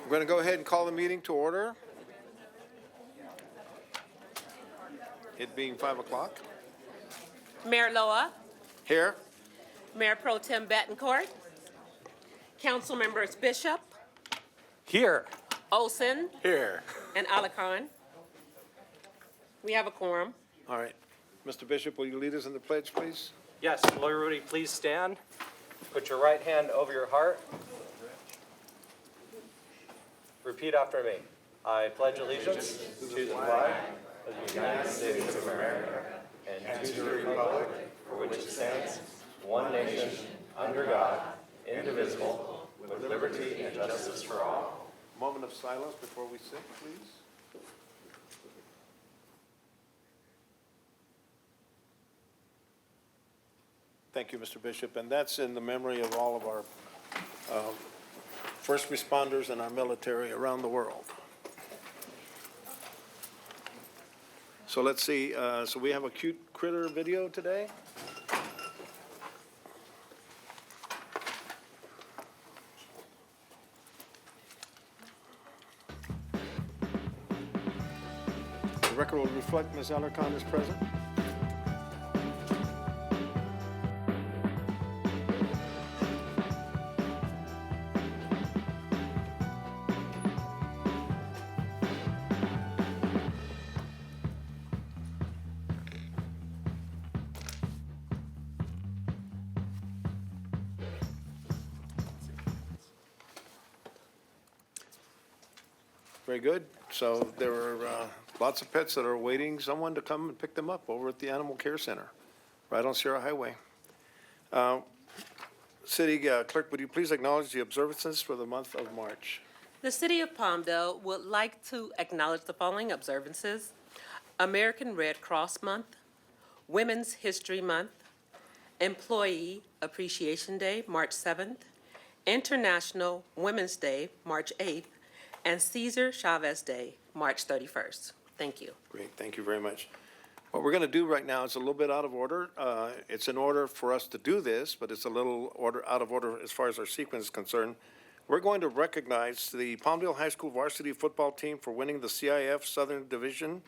We're going to go ahead and call the meeting to order. It being 5 o'clock. Mayor Loa, Here. Mayor Pro Tem Betancourt, Council Members Bishop, Here. Olson, Here. and Alarcon. We have a quorum. All right. Mr. Bishop, will you lead us in the pledge, please? Yes, will everybody please stand? Put your right hand over your heart. Repeat after me. I pledge allegiance to the flag of the United States of America and to the republic for which it stands, one nation, under God, indivisible, with liberty and justice for all. Moment of silence before we sit, please. Thank you, Mr. Bishop. And that's in the memory of all of our first responders and our military around the world. So let's see. So we have a cute critter video today. The record will reflect Ms. Alarcon is present. Very good. So there are lots of pets that are awaiting someone to come and pick them up over at the Animal Care Center, right on Sierra Highway. City Clerk, would you please acknowledge the observances for the month of March? The City of Palmdale would like to acknowledge the following observances: American Red Cross Month, Women's History Month, Employee Appreciation Day, March 7th, International Women's Day, March 8th, and Cesar Chavez Day, March 31st. Thank you. Great, thank you very much. What we're going to do right now is a little bit out of order. It's in order for us to do this, but it's a little out of order as far as our sequence is concerned. We're going to recognize the Palmdale High School varsity football team for winning the CIF Southern Division,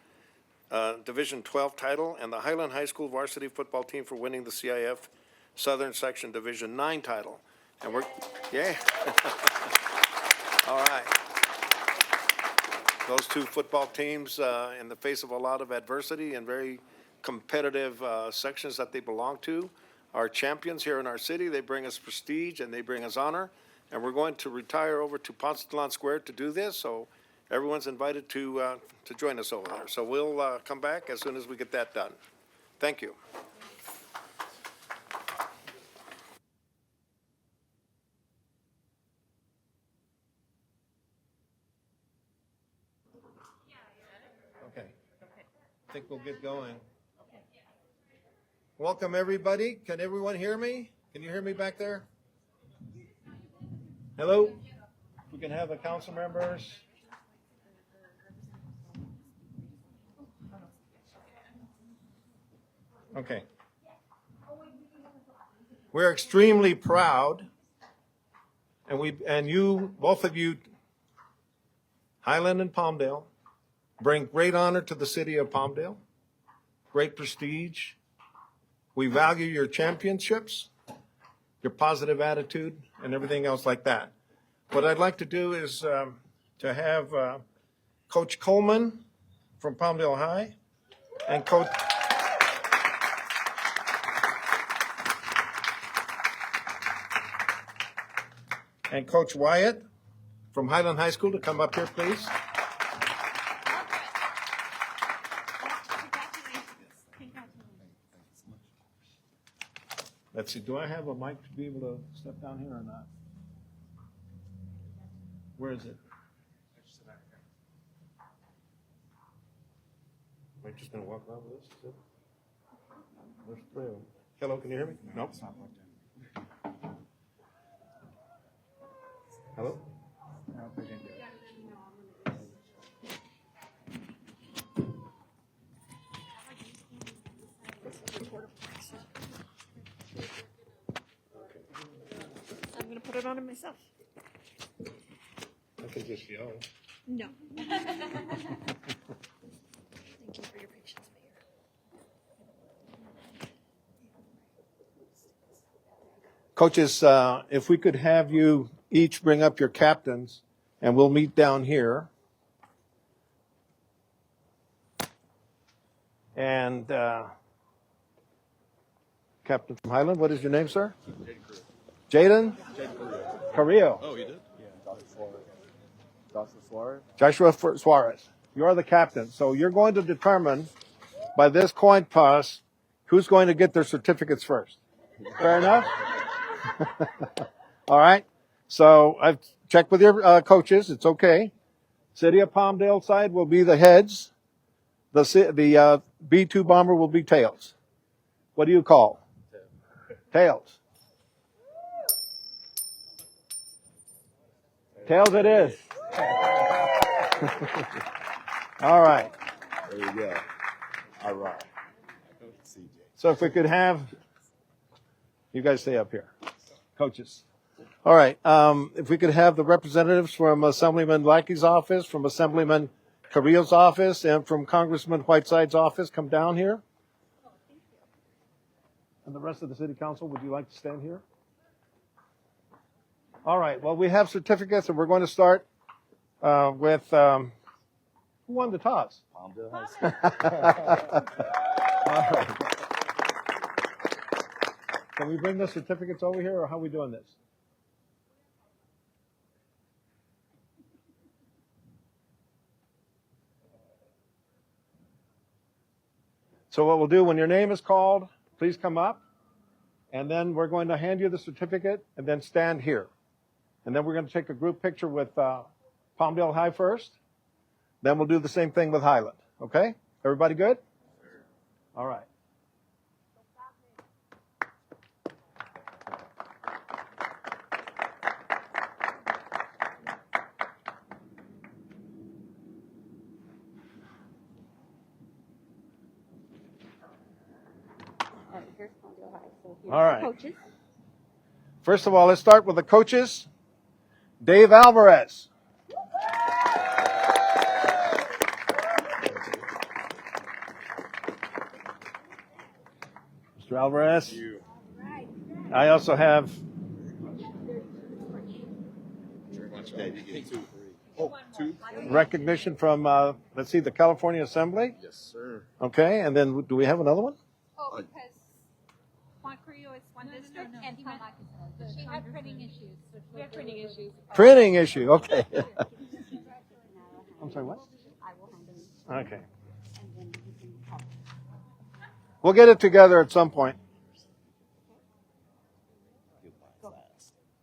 Division 12 title, and the Highland High School varsity football team for winning the CIF Southern Section Division 9 title. And we're, yeah. All right. Those two football teams, in the face of a lot of adversity and very competitive sections that they belong to, are champions here in our city. They bring us prestige and they bring us honor. And we're going to retire over to Ponce de Leon Square to do this, so everyone's invited to join us over there. So we'll come back as soon as we get that done. Thank you. Okay. I think we'll get going. Welcome, everybody. Can everyone hear me? Can you hear me back there? Hello? We can have the council members. Okay. We're extremely proud, and you, both of you, Highland and Palmdale, bring great honor to the city of Palmdale, great prestige. We value your championships, your positive attitude, and everything else like that. What I'd like to do is to have Coach Coleman from Palmdale High and Coach Wyatt from Highland High School to come up here, please. Let's see, do I have a mic to be able to step down here or not? Where is it? Am I just gonna walk around with this? Is it? There's three of them. Hello, can you hear me? Nope. It's not plugged in. Hello? No, they didn't do it. I'm going to put it on it myself. Okay. can just yell. No. Thank you for your patience, Mayor. Coaches, if we could have you each bring up your captains, and we'll meet down here. And Captain from Highland, what is your name, sir? Jaden Carrillo. Oh, you did? Joshua Suarez. You are the captain. So you're going to determine by this coin toss who's going to get their certificates first. Fair enough? All right. So I've checked with your coaches. It's okay. City of Palmdale side will be the heads. The B-2 bomber will be tails. What do you call? Tails. Tails it is. All right. There you go. All right. CJ. So if we could have you guys stay up here, coaches. All right. If we could have the representatives from Assemblyman Lackey's office, from Assemblyman Carrillo's office, and from Congressman Whiteside's office come down here. And the rest of the city council, would you like to stand here? All right. Well, we have certificates, and we're going to start with who won the toss? Palmdale High School. All right. Can we bring the certificates over here, or how are we doing this? So what we'll do, when your name is called, please come up, and then we're going to hand you the certificate, and then stand here. And then we're going to take a group picture with Palmdale High first. Then we'll do the same thing with Highland. Okay? Everybody good? All right. Here's Palmdale High. So here's All right. the coaches. First of all, let's start with the coaches. Dave Alvarez. Mr. Alvarez. I also have Yeah, you get 2. Oh, 2? recognition from, let's see, the California Assembly. Yes, sir. Okay, and then do we have another one? Oh, because Juan Carrillo is one district and Palmdale is she had printing issues. So we have printing issues. Printing issue, okay. I'm sorry, what? I will hand them. Okay. And then you can help. We'll get it together at some point.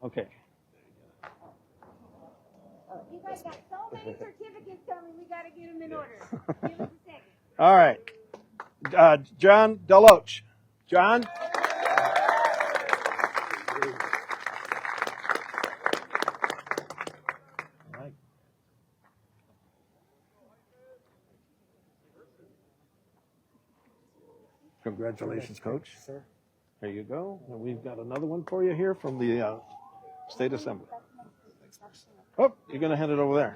Okay. You guys got so many certificates coming. We got to get them in order. Give us a second. All right. John Deloach. John? All right. Congratulations, Coach. Sir. There you go. And we've got another one for you here from the State Assembly. Oh, you're going to hand it over there.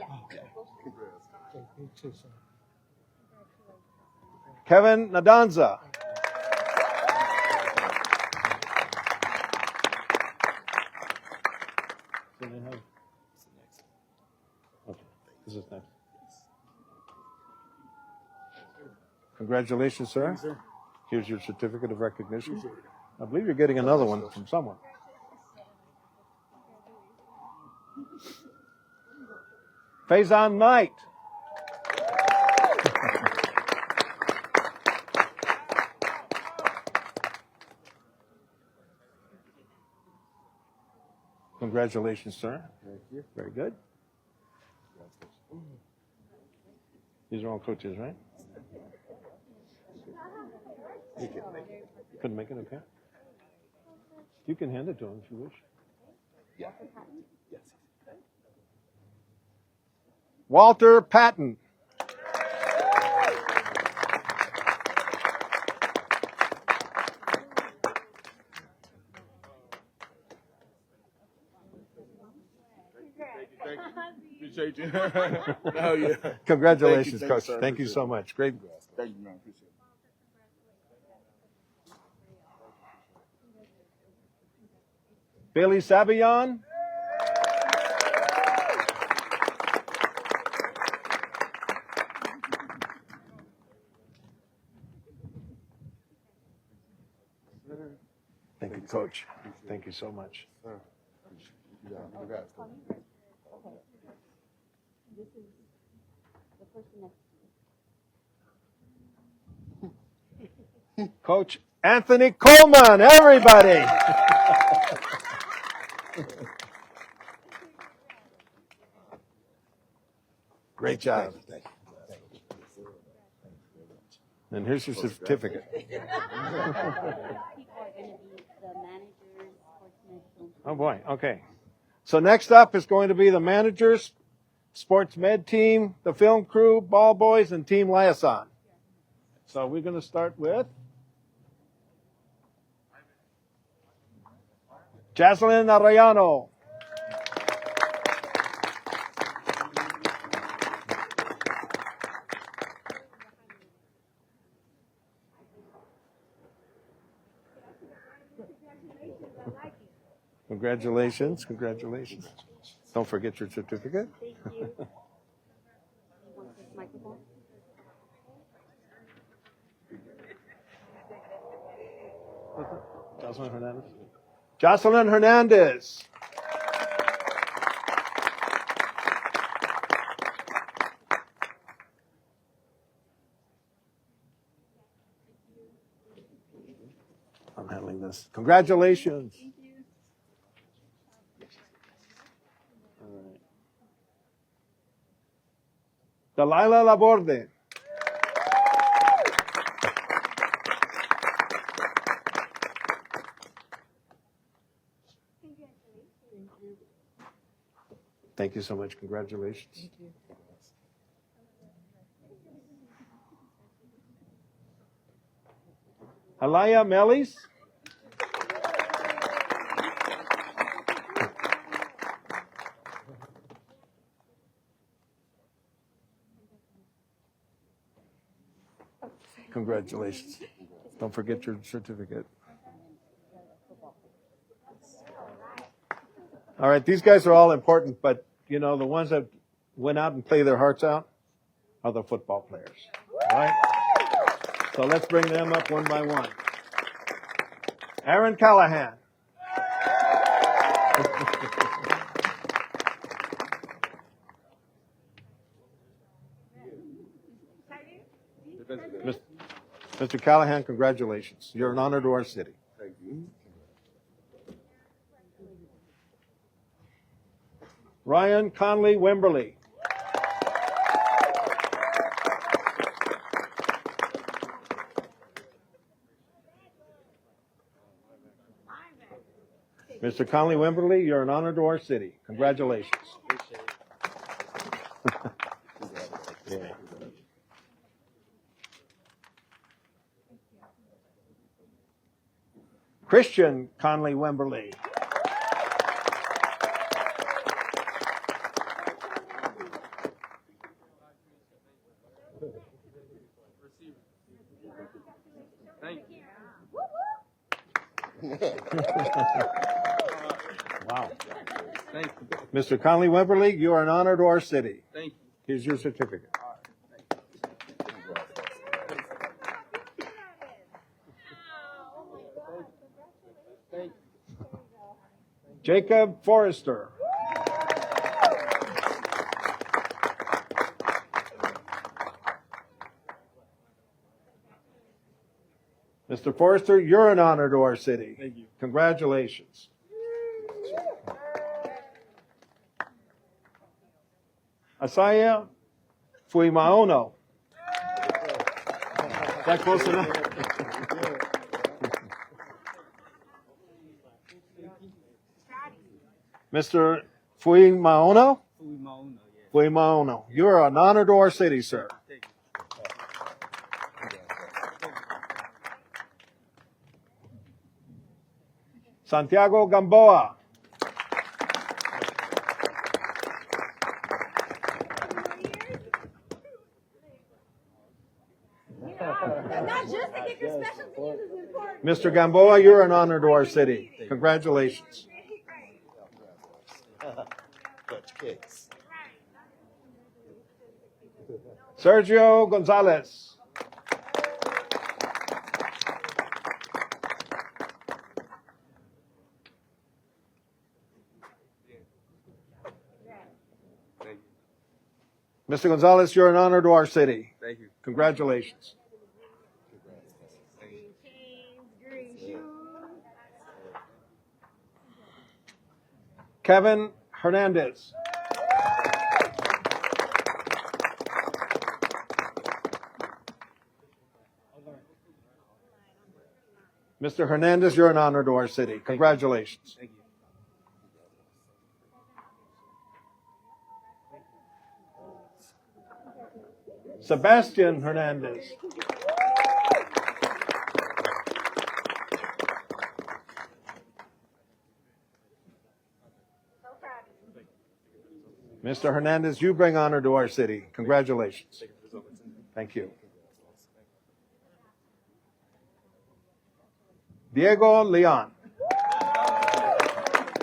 Kevin Nadanza. Okay, this is next. Congratulations, sir. Here's your certificate of recognition. I believe you're getting another one from someone. Faison Knight. Congratulations, sir. Thank you. Very good. These are all coaches, right? You can make it. Couldn't make it, okay? You can hand it to him if you wish. Yeah. Yes. Walter Patton. Appreciate you. Oh, yeah. Congratulations, Thank you, Coach. sir. Thank you Appreciate so it. much. Great. Thank you, man. Appreciate it. Billy Sabayon. Thank you, Coach. Thank you so much. Yeah, congrats. This is the person next. Coach Anthony Coleman, everybody. Great job. And here's your certificate. People are going to be the managers, sportsmen. Oh, boy. Okay. So next up is going to be the managers, sports med team, the film crew, ball boys, and team liaison. So we're going to start with Jaslyn Arellano. Congratulations. Congratulations. Don't forget your certificate. Thank you. You want this microphone? Jocelyn Hernandez. Jocelyn Hernandez. I'm handling this. Congratulations. All right. Delilah Laborde. Thank you so much. Congratulations. Thank you. Alaya Melis. Congratulations. Don't forget your certificate. All right, these guys are all important, but you know, the ones that went out and play their hearts out are the football players. All right? So let's bring them up one by one. Aaron Callahan. Mr. Callahan, congratulations. You're an honor to our city. Thank you. Ryan Conley Wimberly. Mr. Conley Wimberly, you're an honor to our city. Congratulations. Yeah. Christian Conley Wimberly. Wow. Thank you. Mr. Conley Wimberly, you are an honor to our city. Thank you. Here's your certificate. Jacob Forrester. Mr. Forrester, you're an honor to our city. Thank you. Congratulations. Asaya Fuimaono. Is that close enough? Mr. Fuimaono? Fuimaono. You're an honor to our city, sir. Santiago Gamboa. Just to get your specialty is important. Mr. Gamboa, you're an honor to our city. Congratulations. Clutch kicks. Sergio Gonzalez. Mr. Gonzalez, you're an honor to our city. Thank you. Congratulations. Kevin Hernandez. Mr. Hernandez, you're an honor to our city. Congratulations. Thank you. Sebastian Hernandez. Mr. Hernandez, you bring honor to our city. Congratulations. Thank you. Diego Leon.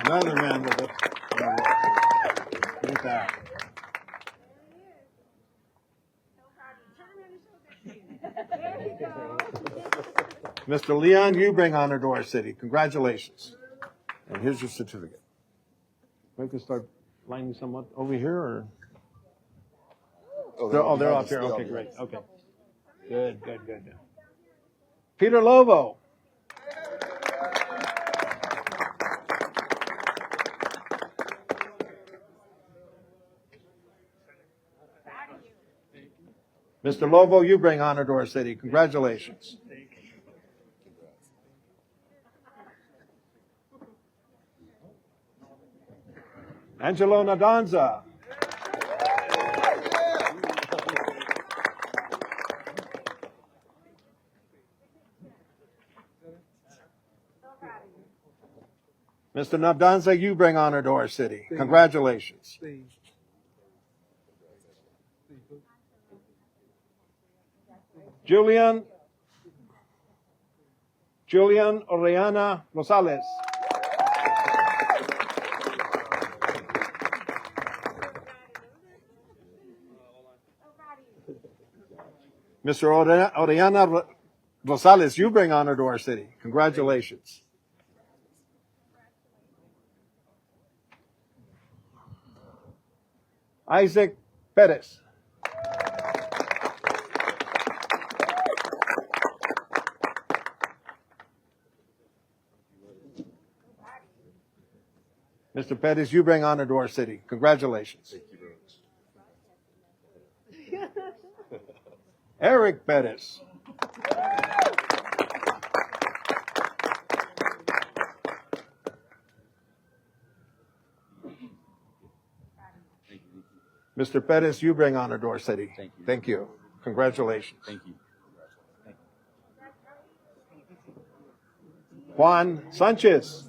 Another man with it. Look at that. Mr. Leon, you bring honor to our city. Congratulations. And here's your certificate. We can start lining some up over here, or? They're up here. Okay, great. Okay. Good. Peter Lovo. Mr. Lovo, you bring honor to our city. Congratulations. Angelo Nadanza. Mr. Nadanza, you bring honor to our city. Congratulations. Julian Oriana Rosales. Mr. Oriana Rosales, you bring honor to our city. Congratulations. Isaac Perez. Mr. Perez, you bring honor to our city. Congratulations. Thank you very much. Eric Perez. Mr. Perez, you bring honor to our city. Thank you. Thank you. Congratulations. Thank you. Juan Sanchez.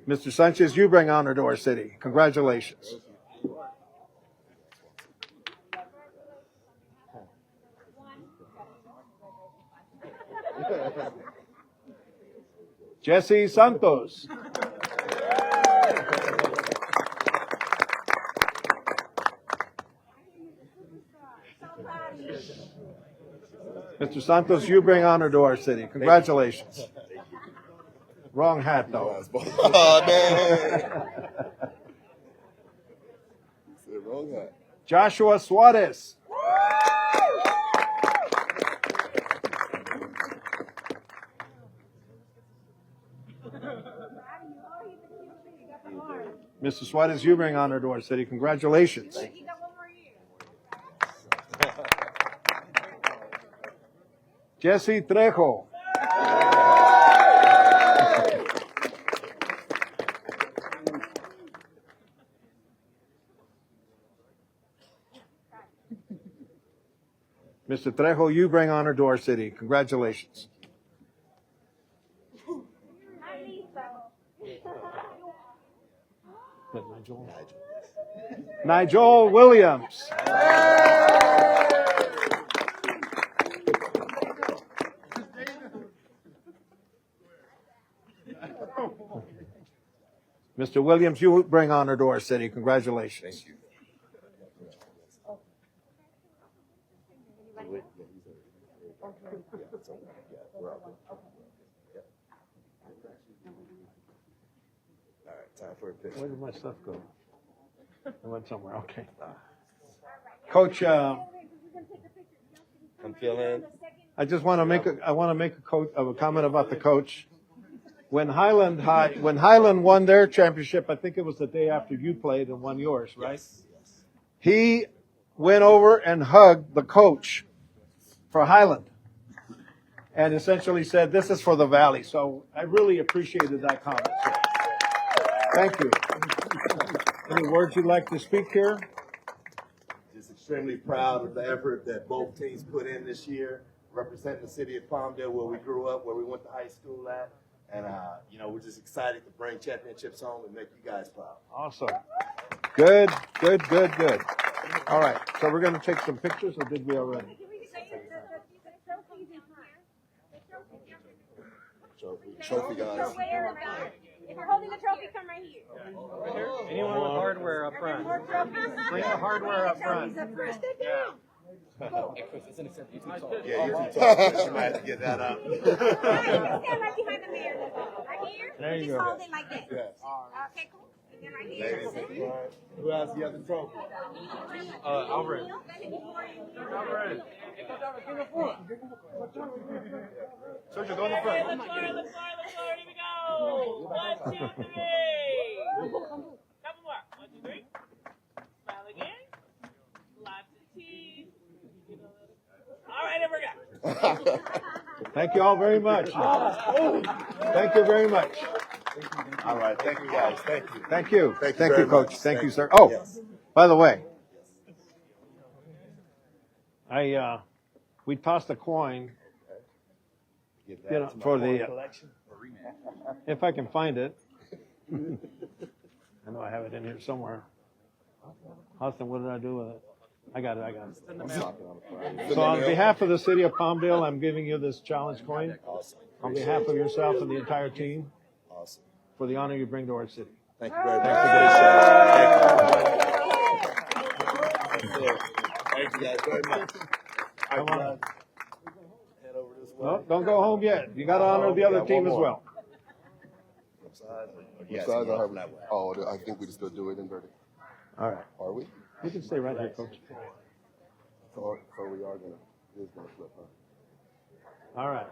Mr. Sanchez, you bring honor to our city. Congratulations. Jesse Santos. Mr. Santos, you bring honor to our city. Congratulations. Wrong hat, though. Oh, man. Said wrong hat. Joshua Suarez. Mr. Suarez, you bring honor to our city. Congratulations. He got one more year. Jesse Trejo. Mr. Trejo, you bring honor to our city. Congratulations. Nigel? Nigel Williams. Mr. Williams, you bring honor to our city. Congratulations. Thank you. All right, time for a picture. Where did my stuff go? It went somewhere. Okay. Coach, I'm feeling. I just want to make a comment about the coach. When Highland won their championship, I think it was the day after you played and won yours, right? Yes. He went over and hugged the coach for Highland and essentially said, "This is for the Valley." So I really appreciated that comment. So, thank you. Any words you'd like to speak here? Just extremely proud of the effort that both teams put in this year, representing the city of Palmdale, where we grew up, where we went to high school at. And, we're just excited to bring championships home and make you guys proud. Awesome. Good. All right. So we're going to take some pictures, or did we already? Trophy, guys. If you're holding the trophy, come right here. Anyone with hardware up front? Bring the hardware up front. Yeah, you might have to get that up. Stand right behind the mayor. Right here. There you Just go. hold it like that. Yes. Okay, cool. And then right here. Ladies and gentlemen, who has the other trophy? Alfred. So you go in the front. Here we go. 1, 2, 3. Couple more. 1, 2, 3. Smile again. Lots of teeth. All right, here we go. Thank you all very much. Thank you very much. All right, thank you guys. Thank you. Thank you. Thank you Thank you, very Coach. much. Thank you, Thank sir. you. Oh, Yes. by the way, we tossed a coin, Give you know, that to my for coin the, collection. if I can find it. I know I have it in here somewhere. Austin, what did I do with it? I got it. So on behalf of the city of Palmdale, I'm giving you this challenge coin. Awesome. On behalf of yourself and the entire team, Awesome. for the honor you bring to our city. Thank you very much. Thank you guys very much. Come on. Head over this way. No, don't go home yet. You got to honor the other got team one as more. well. Yes, Besides, I have, that way. I think we just still do it inverted. All right. Are we? You can stay right here, Coach. So we are gonna, it is gonna flip, huh? All right.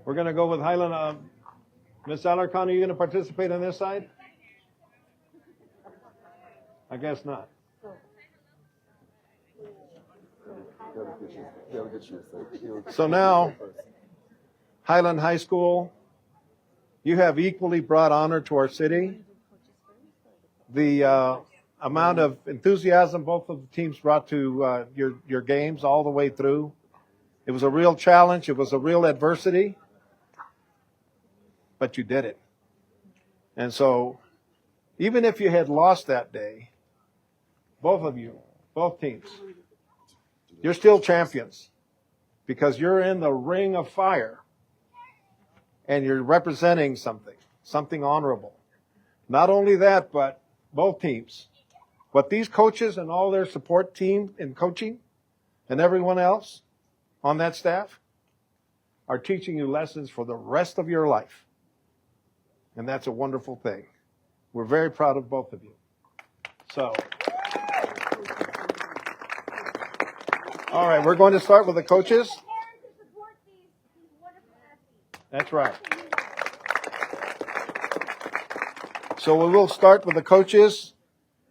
We're going to go with Highland. Ms. Alarcon, are you going to participate on this side? I guess not. They'll get you a safe. So now, Highland High School, you have equally brought honor to our city. The amount of enthusiasm both of the teams brought to your games all the way through. It was a real challenge. It was a real adversity. But you did it. And so, even if you had lost that day, both of you, both teams, you're still champions because you're in the ring of fire and you're representing something honorable. Not only that, but both teams. What these coaches and all their support team in coaching and everyone else on that staff are teaching you lessons for the rest of your life. And that's a wonderful thing. We're very proud of both of you. So, all right, we're going to start with the coaches. That's right. So we will start with the coaches.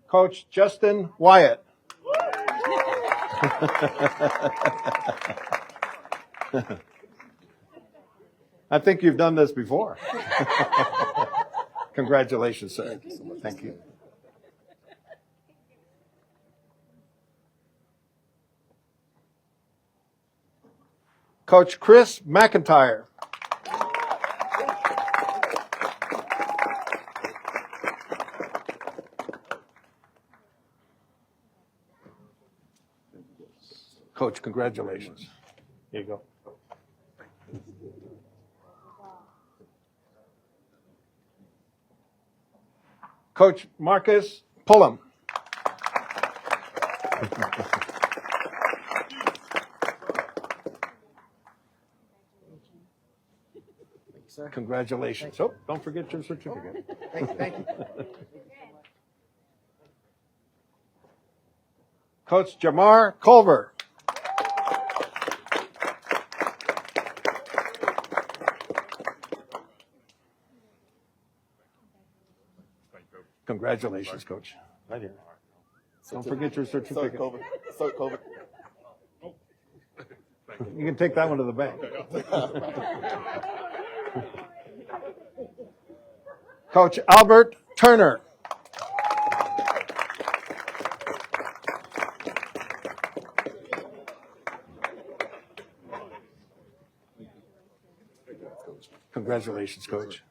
Coach Justin Wyatt. I think you've done this before. Congratulations, sir. Thank you so much. Thank you. Coach Chris McIntyre. Coach, congratulations. Here you go. Coach Marcus Pullum. Congratulations. Oh, don't forget your certificate. Thank you. Coach Jamar Culver. Congratulations, Coach. Right here. Don't forget your certificate. Clerk COVID. You can take that one to the bank. Coach Albert Turner. Congratulations, Coach.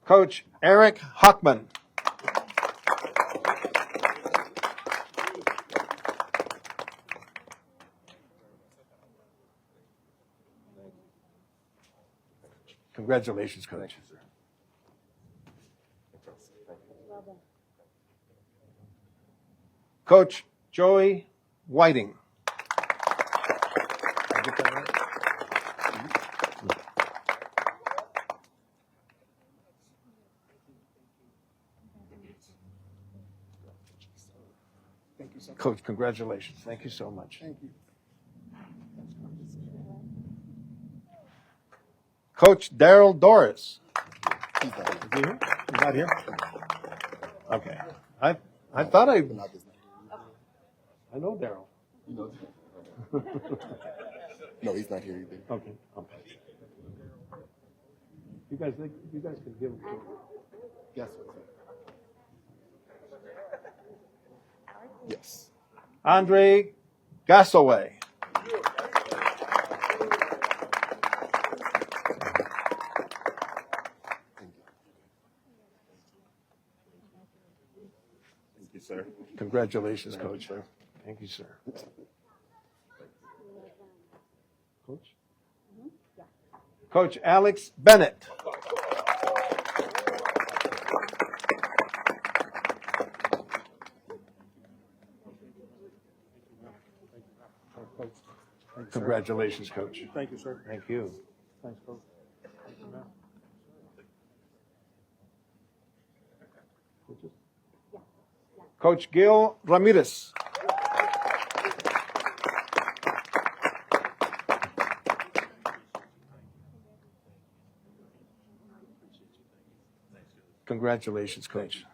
Coach Eric Hockman. Congratulations, Coach. Coach Joey Whiting. Did I get that right? Coach, congratulations. Thank you so much. Thank you. Coach Daryl Doris. He's not here. Is he here? He's not here? Okay. I thought I Not this night. I know Daryl. You know. No, he's not here either. Okay. Okay. You guys can give him to him. Yes. Yes. Andre Gassaway. Thank you, sir. Congratulations, Coach. Thank you, sir. Coach? Coach Alex Bennett. Congratulations, Coach. Thank you, sir. Thank you. Thanks, Coach. Coach Gil Ramirez. Congratulations, Coach.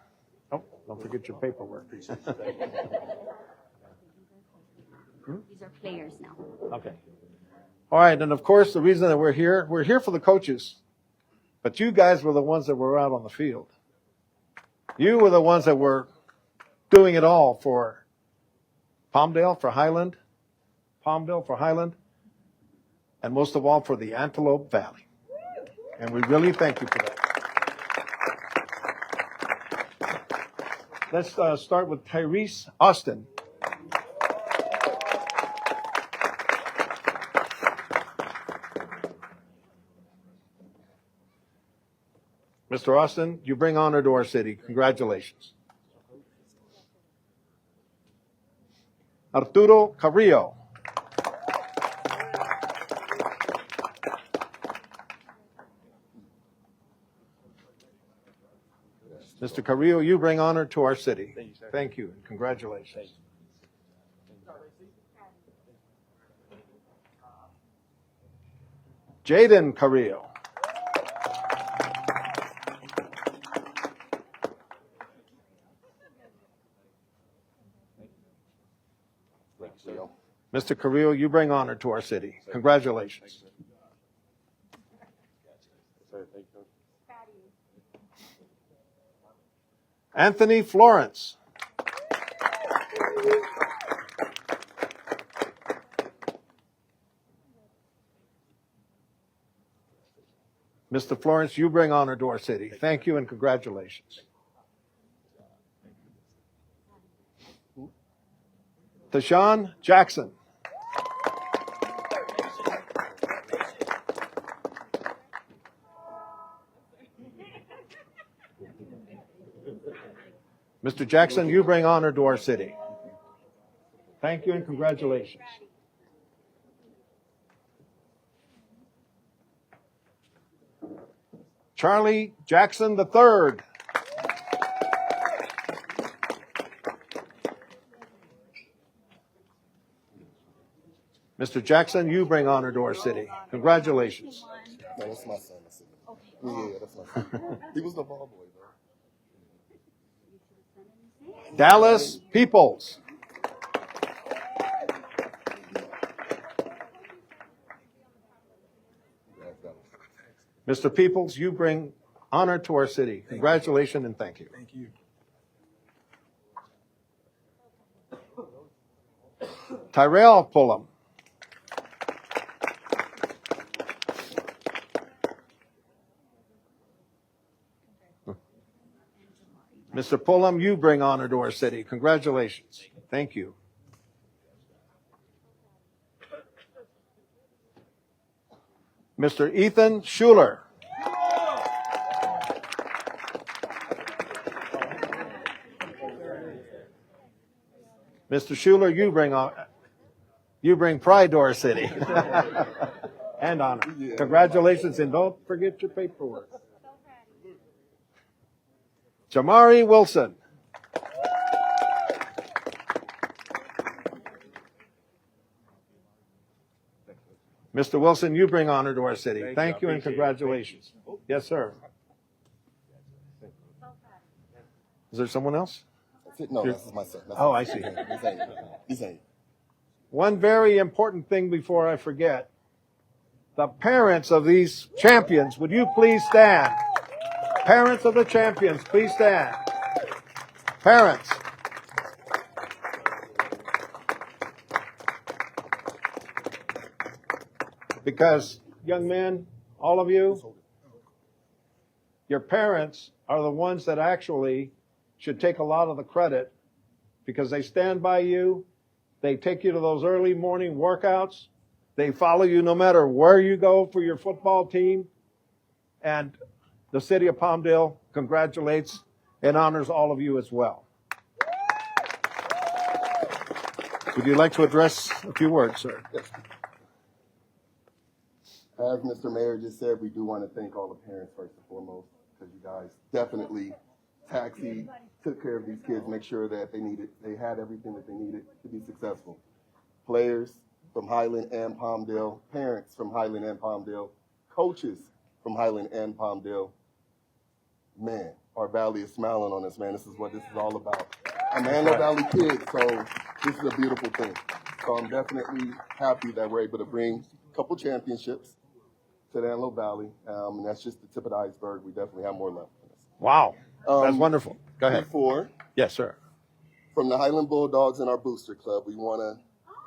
Oh, don't forget your paperwork. These are players now. Okay. All right, and of course, the reason that we're here for the coaches. But you guys were the ones that were out on the field. You were the ones that were doing it all for Palmdale, for Highland, and most of all for the Antelope Valley. And we really thank you for that. Let's start with Tyrese Austin. Mr. Austin, you bring honor to our city. Congratulations. Arturo Carrillo. Mr. Carrillo, you bring honor to our city. Thank you, sir. Thank you, and congratulations. Jaden Carrillo. Mr. Carrillo, you bring honor to our city. Congratulations. Anthony Florence. Mr. Florence, you bring honor to our city. Thank you and congratulations. Tashawn Jackson. Mr. Jackson, you bring honor to our city. Thank you and congratulations. Charlie Jackson III. Mr. Jackson, you bring honor to our city. Congratulations. No, that's my son. That's it. Yeah, that's my son. He was the ball boy, though. Dallas Peoples. Mr. Peoples, you bring honor to our city. Congratulations and thank you. Thank you. Tyrell Pullum. Mr. Pullum, you bring honor to our city. Congratulations. Thank you. Mr. Ethan Schuler. Mr. Schuler, you bring pride to our city and honor. Congratulations, and don't forget your paperwork. Jamari Wilson. Mr. Wilson, you bring honor to our city. Thank you and congratulations. Yes, sir. Is there someone else? No, this is my son. That's Oh, my I son. see. He's eight. One very important thing before I forget. The parents of these champions, would you please stand? Parents of the champions, please stand. Parents. Because, young men, all of you, your parents are the ones that actually should take a lot of the credit because they stand by you. They take you to those early morning workouts. They follow you no matter where you go for your football team. And the city of Palmdale congratulates and honors all of you as well. Would you like to address a few words, sir? Yes. As Mr. Mayor just said, we do want to thank all the parents first and foremost, because you guys definitely taxied, took care of these kids, make sure that they had everything that they needed to be successful. Players from Highland and Palmdale, parents from Highland and Palmdale, coaches from Highland and Palmdale. Man, our valley is smiling on us, man. This is what this is all about. I'm an Antelope Valley kid, so this is a beautiful thing. So I'm definitely happy that we're able to bring a couple championships to the Antelope Valley, and that's just the tip of the iceberg. We definitely have more left. Wow, that's wonderful. Go ahead. Before, Yes, sir. from the Highland Bulldogs and our booster club, we want to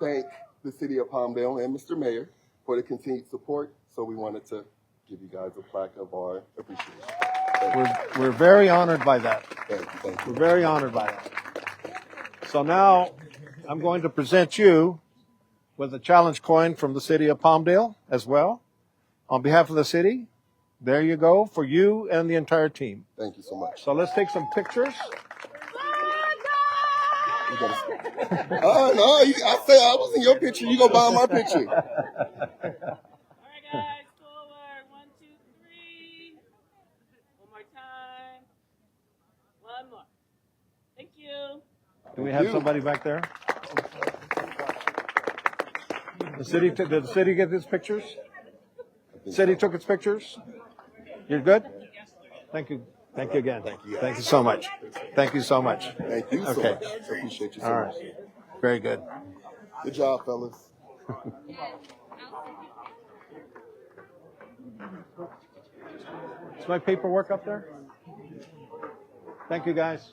thank the city of Palmdale and Mr. Mayor for the continued support. So we wanted to give you guys a plaque of our appreciation. We're very honored by that. Thank you. We're very honored by that. So now I'm going to present you with a challenge coin from the city of Palmdale as well. On behalf of the city, there you go for you and the entire team. Thank you so much. So let's take some pictures. No, I said I was in your picture. You go buy my picture. All right, guys, forward. 1, 2, 3. One more time. One more. Thank you. Do we have somebody back there? Did the city get its pictures? City took its pictures? You're good? Thank you. Thank you again. Thank you so much. Thank you so much. Thank you so Okay. much. I appreciate you so All much. right. Very good. Good job, fellas. Is my paperwork up there? Thank you, guys.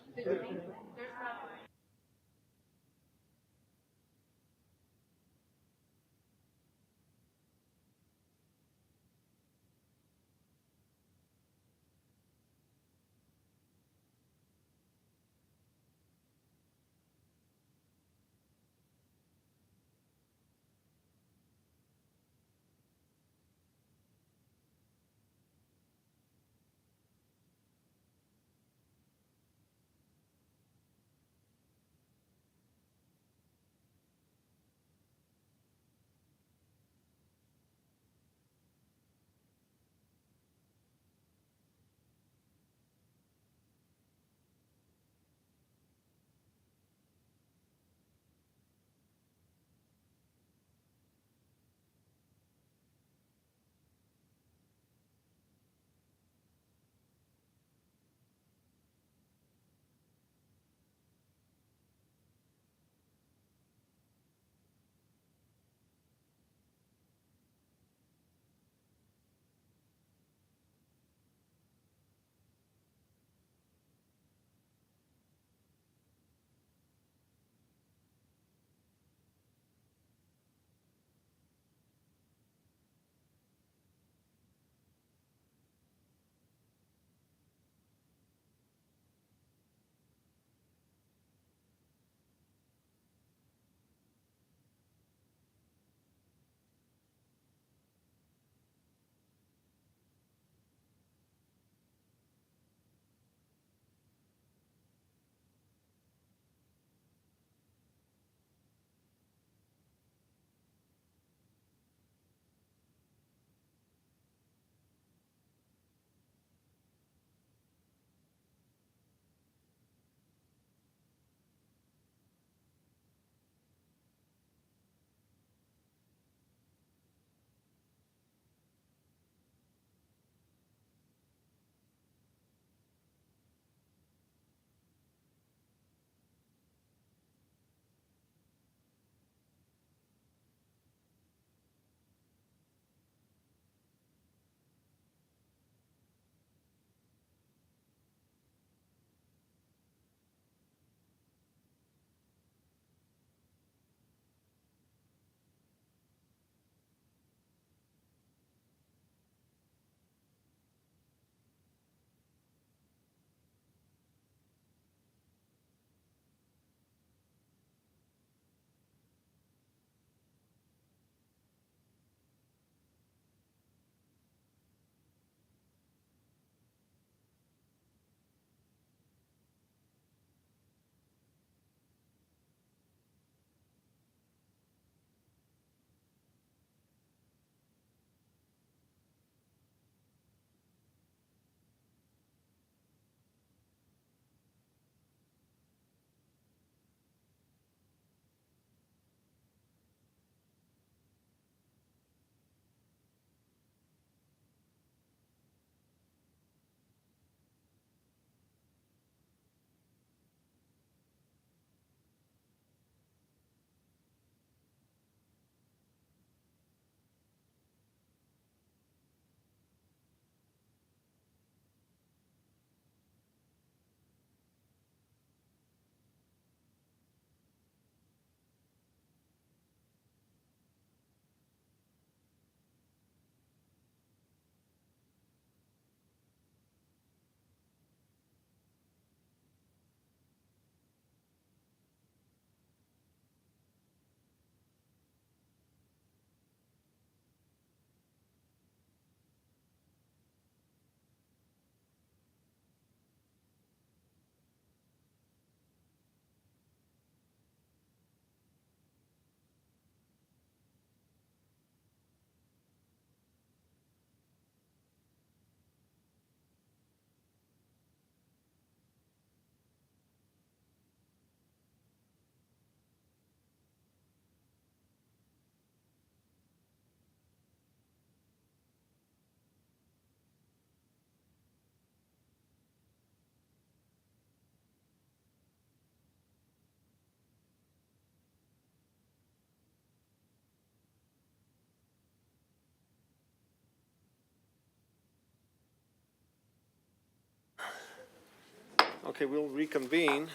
Okay, we'll reconvene.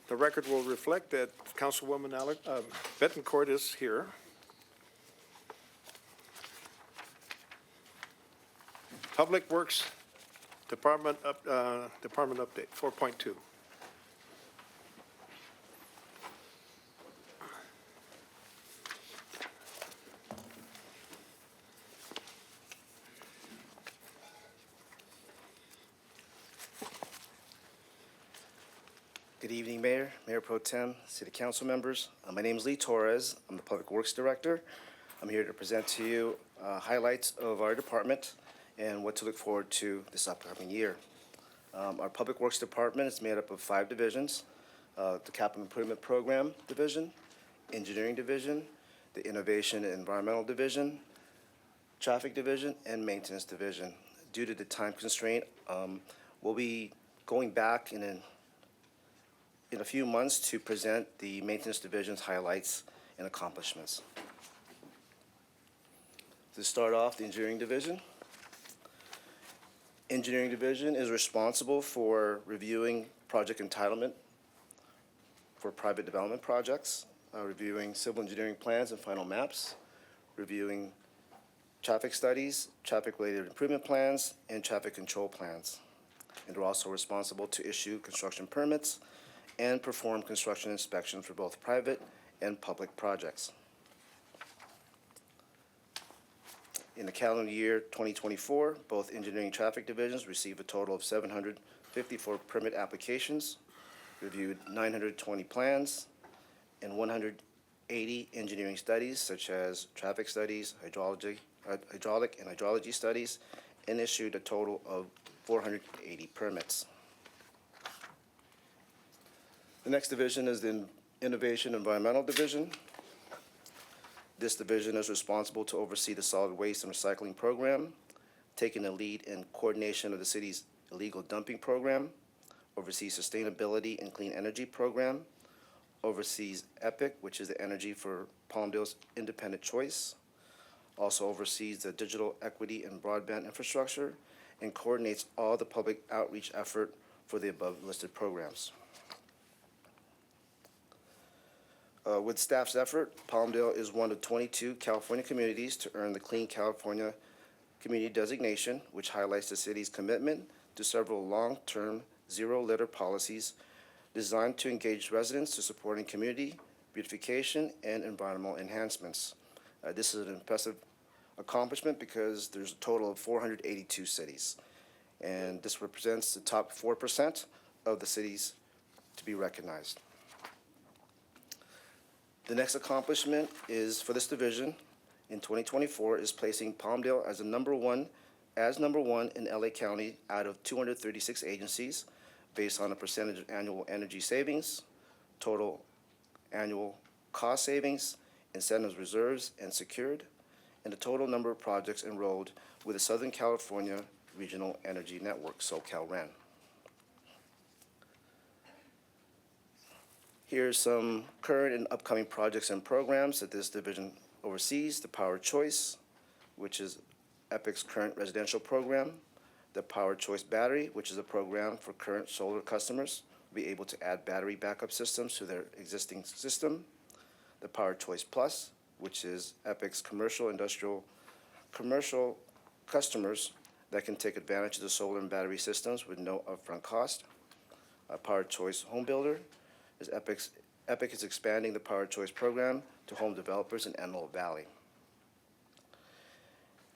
The record will reflect that Councilwoman Bettencourt is here. Public Works Department update, 4.2. Good evening, Mayor, Mayor Pro Tem, City Council members. My name is Lee Torres. I'm the Public Works Director. I'm here to present to you highlights of our department and what to look forward to this upcoming year. Our Public Works Department is made up of 5 divisions: the Capital Improvement Program Division, Engineering Division, the Innovation and Environmental Division, Traffic Division, and Maintenance Division. Due to the time constraint, we'll be going back in a few months to present the Maintenance Division's highlights and accomplishments. To start off, the Engineering Division. Engineering Division is responsible for reviewing project entitlement for private development projects, reviewing civil engineering plans and final maps, reviewing traffic studies, traffic-related improvement plans, and traffic control plans. And we're also responsible to issue construction permits and perform construction inspections for both private and public projects. In the calendar year 2024, both engineering and traffic divisions received a total of 754 permit applications, reviewed 920 plans, and 180 engineering studies such as traffic studies, hydraulic and hydrology studies, and issued a total of 480 permits. The next division is the Innovation Environmental Division. This division is responsible to oversee the solid waste and recycling program, taking the lead in coordination of the city's illegal dumping program, oversees sustainability and clean energy program, oversees EPIC, which is the Energy for Palmdale's Independent Choice, also oversees the digital equity and broadband infrastructure, and coordinates all the public outreach effort for the above listed programs. With staff's effort, Palmdale is one of 22 California communities to earn the Clean California Community designation, which highlights the city's commitment to several long-term zero-litter policies designed to engage residents to supporting community beautification and environmental enhancements. This is an impressive accomplishment because there's a total of 482 cities, and this represents the top 4% of the cities to be recognized. The next accomplishment is for this division in 2024 is placing Palmdale as number one in LA County out of 236 agencies based on a percentage of annual energy savings, total annual cost savings, incentives reserves and secured, and the total number of projects enrolled with the Southern California Regional Energy Network, SoCalREN. Here's some current and upcoming projects and programs that this division oversees: the Power Choice, which is EPIC's current residential program; the Power Choice Battery, which is a program for current solar customers to be able to add battery backup systems to their existing system; the Power Choice Plus, which is EPIC's commercial customers that can take advantage of the solar and battery systems with no upfront cost; Power Choice Home Builder is EPIC is expanding the Power Choice program to home developers in Antelope Valley.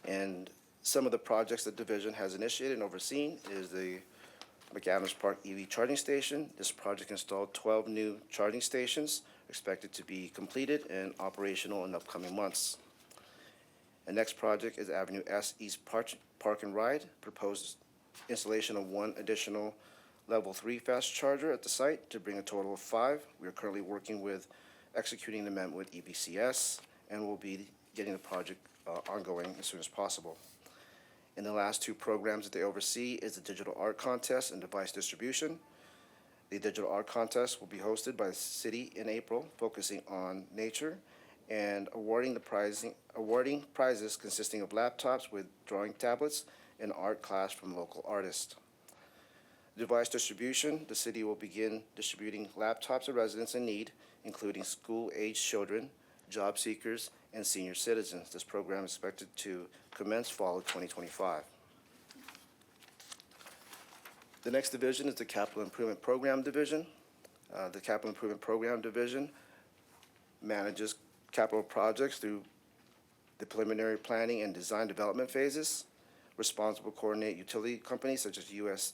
And some of the projects the division has initiated and overseen is the McAdams Park EV charging station. This project installed 12 new charging stations, expected to be completed and operational in upcoming months. The next project is Avenue S East Park and Ride, proposed installation of 1 additional Level 3 fast charger at the site to bring a total of 5. We are currently working with executing the amendment with EBCS, and we'll be getting the project ongoing as soon as possible. And the last 2 programs that they oversee is the Digital Art Contest and Device Distribution. The Digital Art Contest will be hosted by the city in April, focusing on nature and awarding prizes consisting of laptops with drawing tablets and art class from local artists. Device distribution, the city will begin distributing laptops to residents in need, including school-aged children, job seekers, and senior citizens. This program is expected to commence fall of 2025. The next division is the Capital Improvement Program Division. The Capital Improvement Program Division manages capital projects through the preliminary planning and design development phases, responsible to coordinate utility companies such as US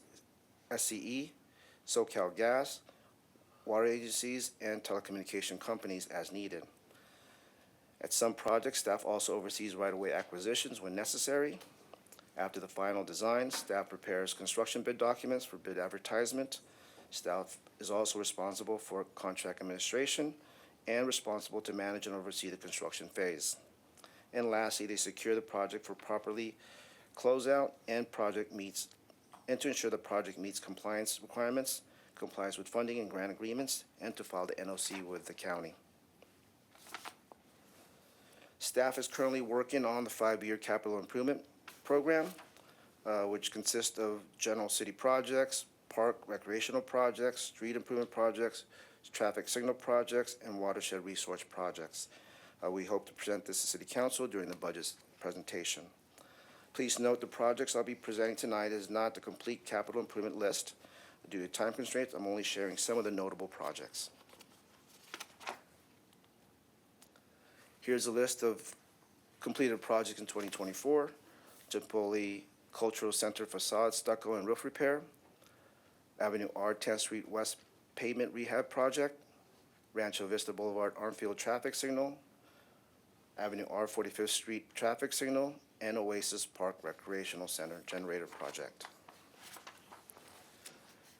SCE, SoCal Gas, water agencies, and telecommunication companies as needed. At some projects, staff also oversees right-of-way acquisitions when necessary. After the final design, staff prepares construction bid documents for bid advertisement. Staff is also responsible for contract administration and responsible to manage and oversee the construction phase. And lastly, they secure the project for properly closeout and to ensure the project meets compliance requirements, complies with funding and grant agreements, and to file the NOC with the county. Staff is currently working on the 5-year capital improvement program, which consists of general city projects, park recreational projects, street improvement projects, traffic signal projects, and watershed resource projects. We hope to present this to City Council during the budget presentation. Please note the projects I'll be presenting tonight is not the complete capital improvement list. Due to time constraints, I'm only sharing some of the notable projects. Here's a list of completed projects in 2024. Chipotle Cultural Center facade, stucco, and roof repair. Avenue R 10th Street West pavement rehab project. Rancho Vista Boulevard Armfield traffic signal. Avenue R 45th Street traffic signal, and Oasis Park Recreational Center generator project.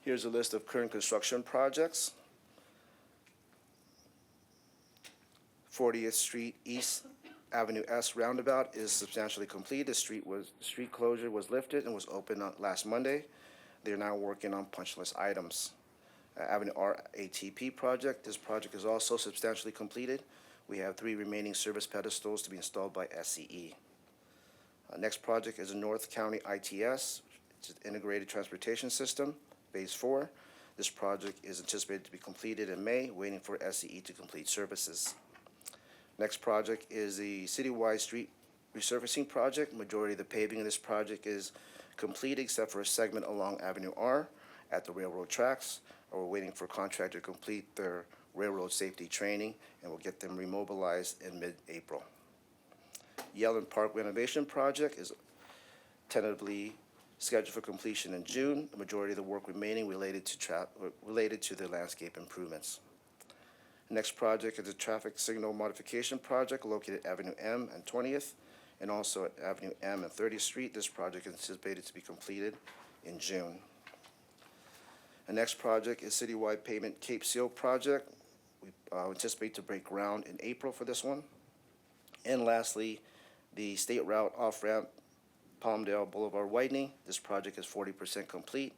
Here's a list of current construction projects. 40th Street East Avenue S roundabout is substantially complete. The street closure was lifted and was opened last Monday. They are now working on punch list items. Avenue R ATP project. This project is also substantially completed. We have 3 remaining service pedestals to be installed by SCE. Next project is the North County ITS, it's an integrated transportation system, phase 4. This project is anticipated to be completed in May, waiting for SCE to complete services. Next project is the citywide street resurfacing project. Majority of the paving of this project is complete except for a segment along Avenue R at the railroad tracks. We're waiting for a contractor to complete their railroad safety training, and we'll get them remobilized in mid-April. Yellen Park renovation project is tentatively scheduled for completion in June. The majority of the work remaining related to the landscape improvements. Next project is a traffic signal modification project located at Avenue M and 20th, and also at Avenue M and 30th Street. This project is anticipated to be completed in June. The next project is citywide pavement Cape Seal project. We anticipate to break ground in April for this one. And lastly, the state route off-ramp Palmdale Boulevard widening. This project is 40% complete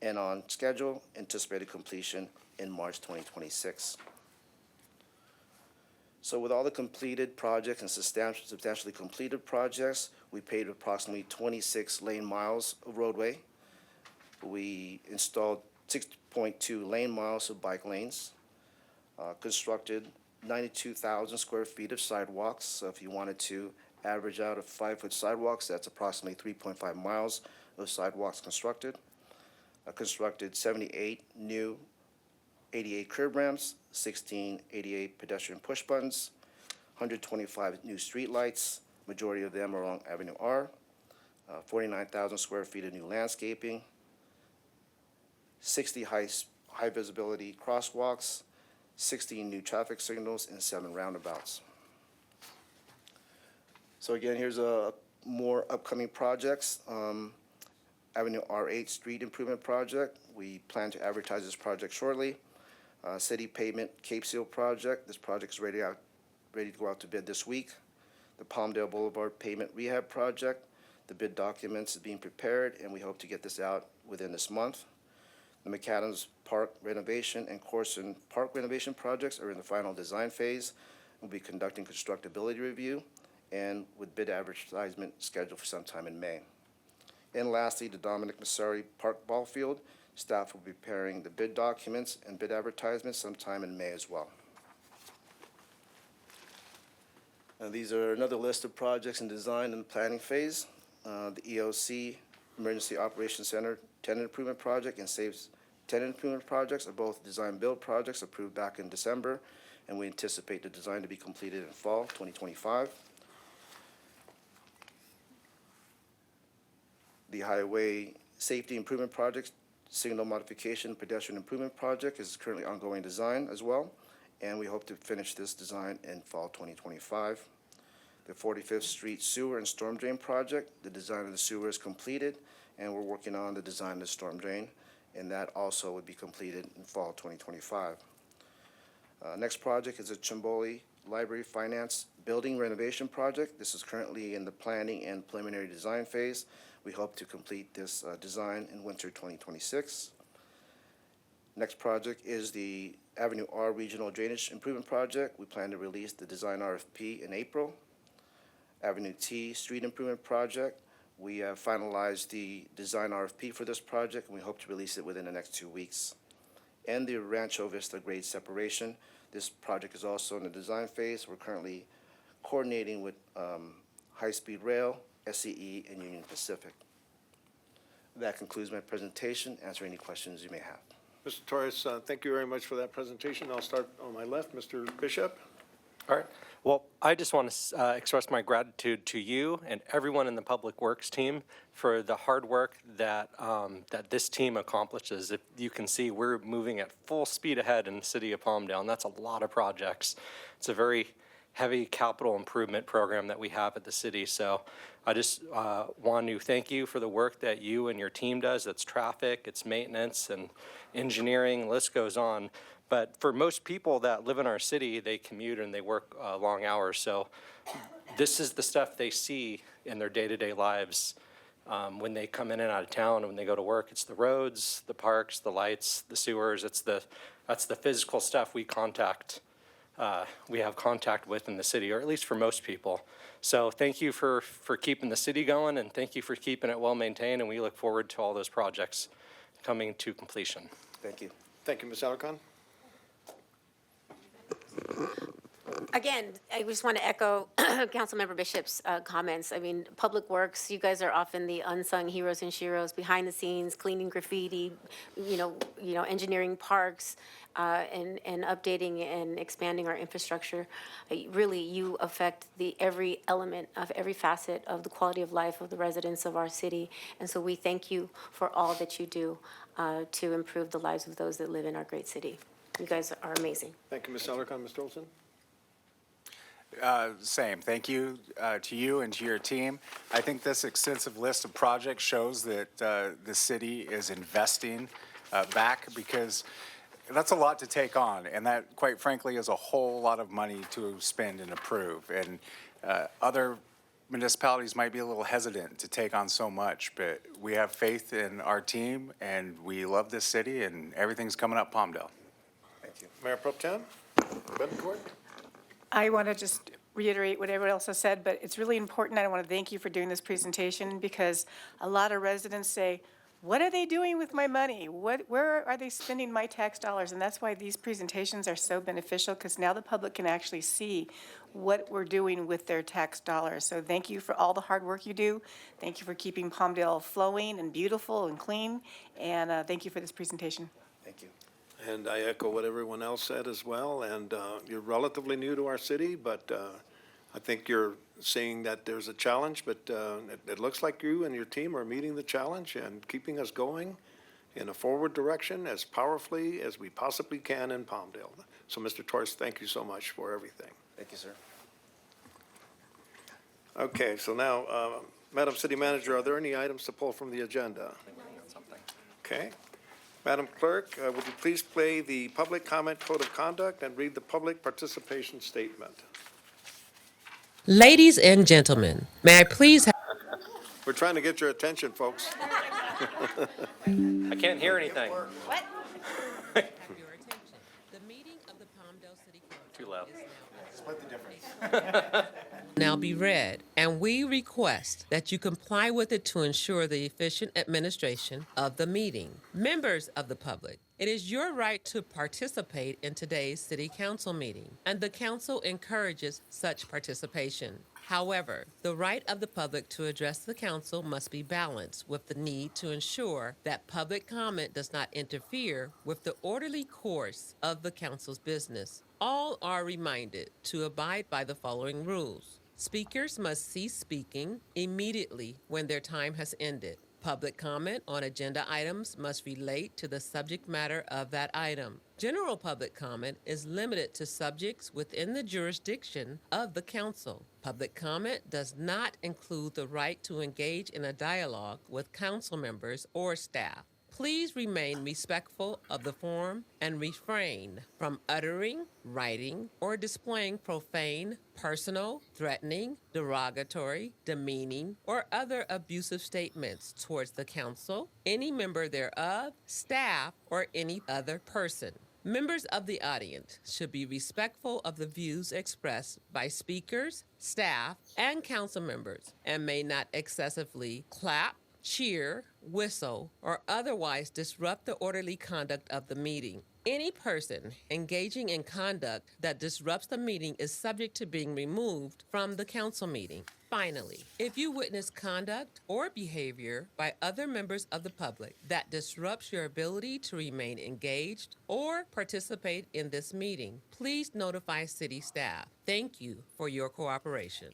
and on schedule, anticipated completion in March 2026. So with all the completed projects and substantially completed projects, we paved approximately 26 lane miles of roadway. We installed 6.2 lane miles of bike lanes, constructed 92,000 square feet of sidewalks. So if you wanted to average out of 5-foot sidewalks, that's approximately 3.5 miles of sidewalks constructed. Constructed 78 new 88 curb ramps, 16 88 pedestrian push buttons, 125 new street lights. Majority of them are along Avenue R. 49,000 square feet of new landscaping, 60 high visibility crosswalks, 16 new traffic signals, and 7 roundabouts. So again, here's more upcoming projects. Avenue R8 Street Improvement Project. We plan to advertise this project shortly. City Pavement Cape Seal Project. This project is ready to go out to bid this week. The Palmdale Boulevard Pavement Rehab Project. The bid documents is being prepared, and we hope to get this out within this month. The McAdams Park renovation and Corson Park renovation projects are in the final design phase. We'll be conducting constructability review and with bid advertisement scheduled for sometime in May. And lastly, the Dominic Massari Park Ball Field. Staff will be preparing the bid documents and bid advertisements sometime in May as well. These are another list of projects in design and planning phase. The EOC, Emergency Operations Center tenant improvement project, and SAFE's tenant improvement projects are both design-build projects approved back in December, and we anticipate the design to be completed in fall 2025. The Highway Safety Improvement Project, Signal Modification Pedestrian Improvement Project is currently ongoing design as well, and we hope to finish this design in fall 2025. The 45th Street Sewer and Storm Drain Project, the design of the sewer is completed, and we're working on the design of the storm drain, and that also would be completed in fall 2025. Next project is the Chimboli Library Finance Building Renovation Project. This is currently in the planning and preliminary design phase. We hope to complete this design in winter 2026. Next project is the Avenue R Regional Drainage Improvement Project. We plan to release the design RFP in April. Avenue T Street Improvement Project. We have finalized the design RFP for this project, and we hope to release it within the next 2 weeks. And the Rancho Vista Grade Separation. This project is also in the design phase. We're currently coordinating with High Speed Rail, SCE, and Union Pacific. That concludes my presentation. Answer any questions you may have. Mr. Torres, thank you very much for that presentation. I'll start on my left. Mr. Bishop? All right. Well, I just want to express my gratitude to you and everyone in the Public Works team for the hard work that that this team accomplishes. If you can see, we're moving at full speed ahead in the city of Palmdale, and that's a lot of projects. It's a very heavy capital improvement program that we have at the city. So I just want to thank you for the work that you and your team does. It's traffic, it's maintenance, and engineering, list goes on. But for most people that live in our city, they commute and they work long hours. So this is the stuff they see in their day-to-day lives when they come in and out of town and when they go to work. It's the roads, the parks, the lights, the sewers. That's the physical stuff we have contact with in the city, or at least for most people. So thank you for keeping the city going, and thank you for keeping it well maintained, and we look forward to all those projects coming to completion. Thank you. Thank you, Ms. Alarcon. Again, I just want to echo Councilmember Bishop's comments. I mean, Public Works, you guys are often the unsung heroes and sheroes behind the scenes, cleaning graffiti, engineering parks, and updating and expanding our infrastructure. Really, you affect every element of every facet of the quality of life of the residents of our city. And so we thank you for all that you do to improve the lives of those that live in our great city. You guys are amazing. Thank you, Ms. Alarcon. Mr. Olson? Same. Thank you to you and to your team. I think this extensive list of projects shows that the city is investing back, because that's a lot to take on, and that, quite frankly, is a whole lot of money to spend and approve. And other municipalities might be a little hesitant to take on so much, but we have faith in our team, and we love this city, and everything's coming up Palmdale. Thank you. Mayor Pro Tem Bettencourt? I want to just reiterate what everyone else has said, but it's really important. I want to thank you for doing this presentation, because a lot of residents say, what are they doing with my money? Where are they spending my tax dollars? And that's why these presentations are so beneficial, because now the public can actually see what we're doing with their tax dollars. So thank you for all the hard work you do. Thank you for keeping Palmdale flowing and beautiful and clean. And thank you for this presentation. Thank you. And I echo what everyone else said as well. And you're relatively new to our city, but I think you're seeing that there's a challenge, but it looks like you and your team are meeting the challenge and keeping us going in a forward direction as powerfully as we possibly can in Palmdale. So, Mr. Torres, thank you so much for everything. Thank you, sir. Okay, so now, Madam City Manager, are there any items to pull from the agenda? Okay. Madam Clerk, would you please play the public comment code of conduct and read the public participation statement? Ladies and gentlemen, may I please have... We're trying to get your attention, folks. I can't hear anything. What? your attention. The meeting of the Palmdale City Council Too loud. is now Split the difference. Now be read, and we request that you comply with it to ensure the efficient administration of the meeting. Members of the public, it is your right to participate in today's City Council meeting, and the Council encourages such participation. However, the right of the public to address the Council must be balanced with the need to ensure that public comment does not interfere with the orderly course of the Council's business. All are reminded to abide by the following rules. Speakers must cease speaking immediately when their time has ended. Public comment on agenda items must relate to the subject matter of that item. General public comment is limited to subjects within the jurisdiction of the council. Public comment does not include the right to engage in a dialogue with council members or staff. Please remain respectful of the forum and refrain from uttering, writing, or displaying profane, personal, threatening, derogatory, demeaning, or other abusive statements towards the council, any member thereof, staff, or any other person. Members of the audience should be respectful of the views expressed by speakers, staff, and council members, and may not excessively clap, cheer, whistle, or otherwise disrupt the orderly conduct of the meeting. Any person engaging in conduct that disrupts the meeting is subject to being removed from the council meeting. Finally, if you witness conduct or behavior by other members of the public that disrupts your ability to remain engaged or participate in this meeting, please notify city staff. Thank you for your cooperation.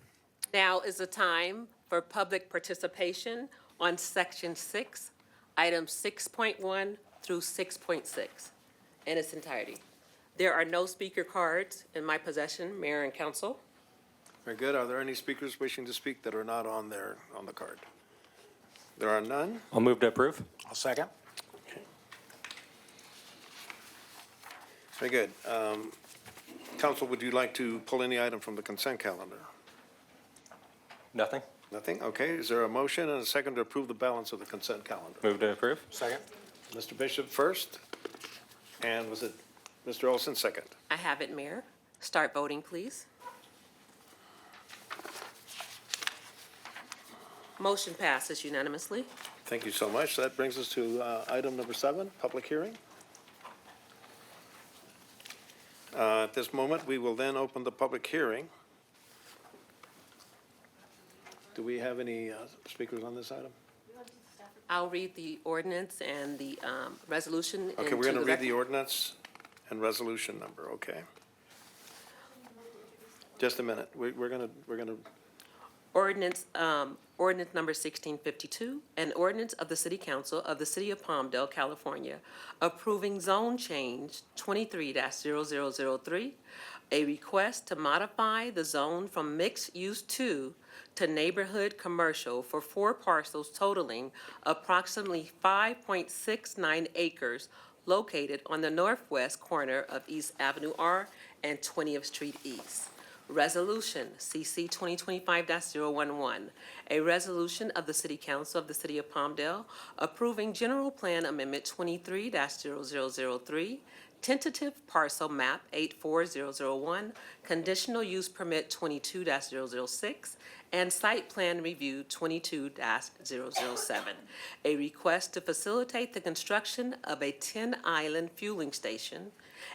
Now is the time for public participation on Section 6, items 6.1 through 6.6 in its entirety. There are no speaker cards in my possession, Mayor and Council. Very good. Are there any speakers wishing to speak that are not on there, on the card? There are none. I'll move to approve. I'll second. Very good. Council, would you like to pull any item from the consent calendar? Nothing. Nothing? Okay. Is there a motion and a second to approve the balance of the consent calendar? Move to approve. Second. Mr. Bishop first, and was it Mr. Olson second? I have it, Mayor. Start voting, please. Motion passes unanimously. Thank you so much. That brings us to item number 7, public hearing. At this moment, we will then open the public hearing. Do we have any speakers on this item? I'll read the ordinance and the resolution. Okay, we're going to read the ordinance and resolution number, okay? Just a minute. We're going to. Ordinance number 1652, an ordinance of the City Council of the City of Palmdale, California, approving zone change 23-0003, a request to modify the zone from mixed use 2 to neighborhood commercial for 4 parcels totaling approximately 5.69 acres located on the northwest corner of East Avenue R and 20th Street East. Resolution CC 2025-011, a resolution of the City Council of the City of Palmdale approving General Plan Amendment 23-0003, tentative parcel map 84001, conditional use permit 22-006, and site plan review 22-007. A request to facilitate the construction of a 10-island fueling station,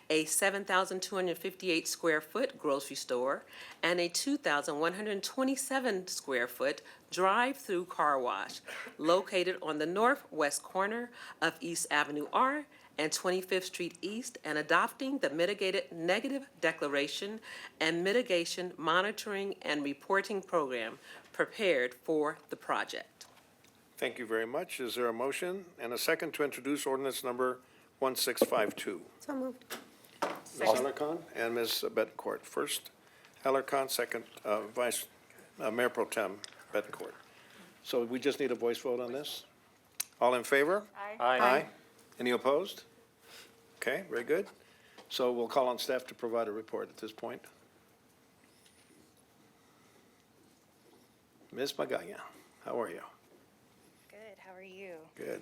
a 7,258 square foot grocery store, and a 2,127 square foot drive-through car wash located on the northwest corner of East Avenue R and 25th Street East, and adopting the mitigated negative declaration and mitigation monitoring and reporting program prepared for the project. Thank you very much. Is there a motion and a second to introduce ordinance number 1652? So moved. Ms. Alarcon and Ms. Betancourt. First, Alarcon, second, Mayor Pro Tem Betancourt. So we just need a voice vote on this? All in favor? Aye. Any opposed? Okay, very good. So we'll call on staff to provide a report at this point. Ms. Magaya, how are you? Good, how are you? Good.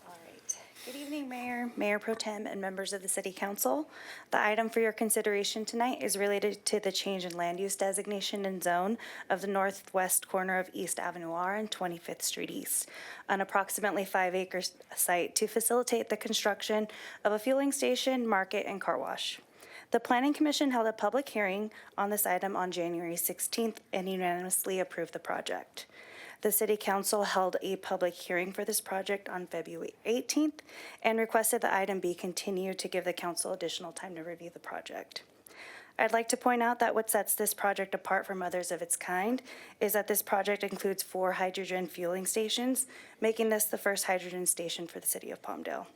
All right. Good evening, Mayor, Mayor Pro Tem, and members of the City Council. The item for your consideration tonight is related to the change in land use designation and zone of the northwest corner of East Avenue R and 25th Street East, an approximately 5-acre site to facilitate the construction of a fueling station, market, and car wash. The Planning Commission held a public hearing on this item on January 16th and unanimously approved the project. The City Council held a public hearing for this project on February 18th and requested the item be continued to give the council additional time to review the project. I'd like to point out that what sets this project apart from others of its kind is that this project includes 4 hydrogen fueling stations, making this the first hydrogen station for the city of Palmdale.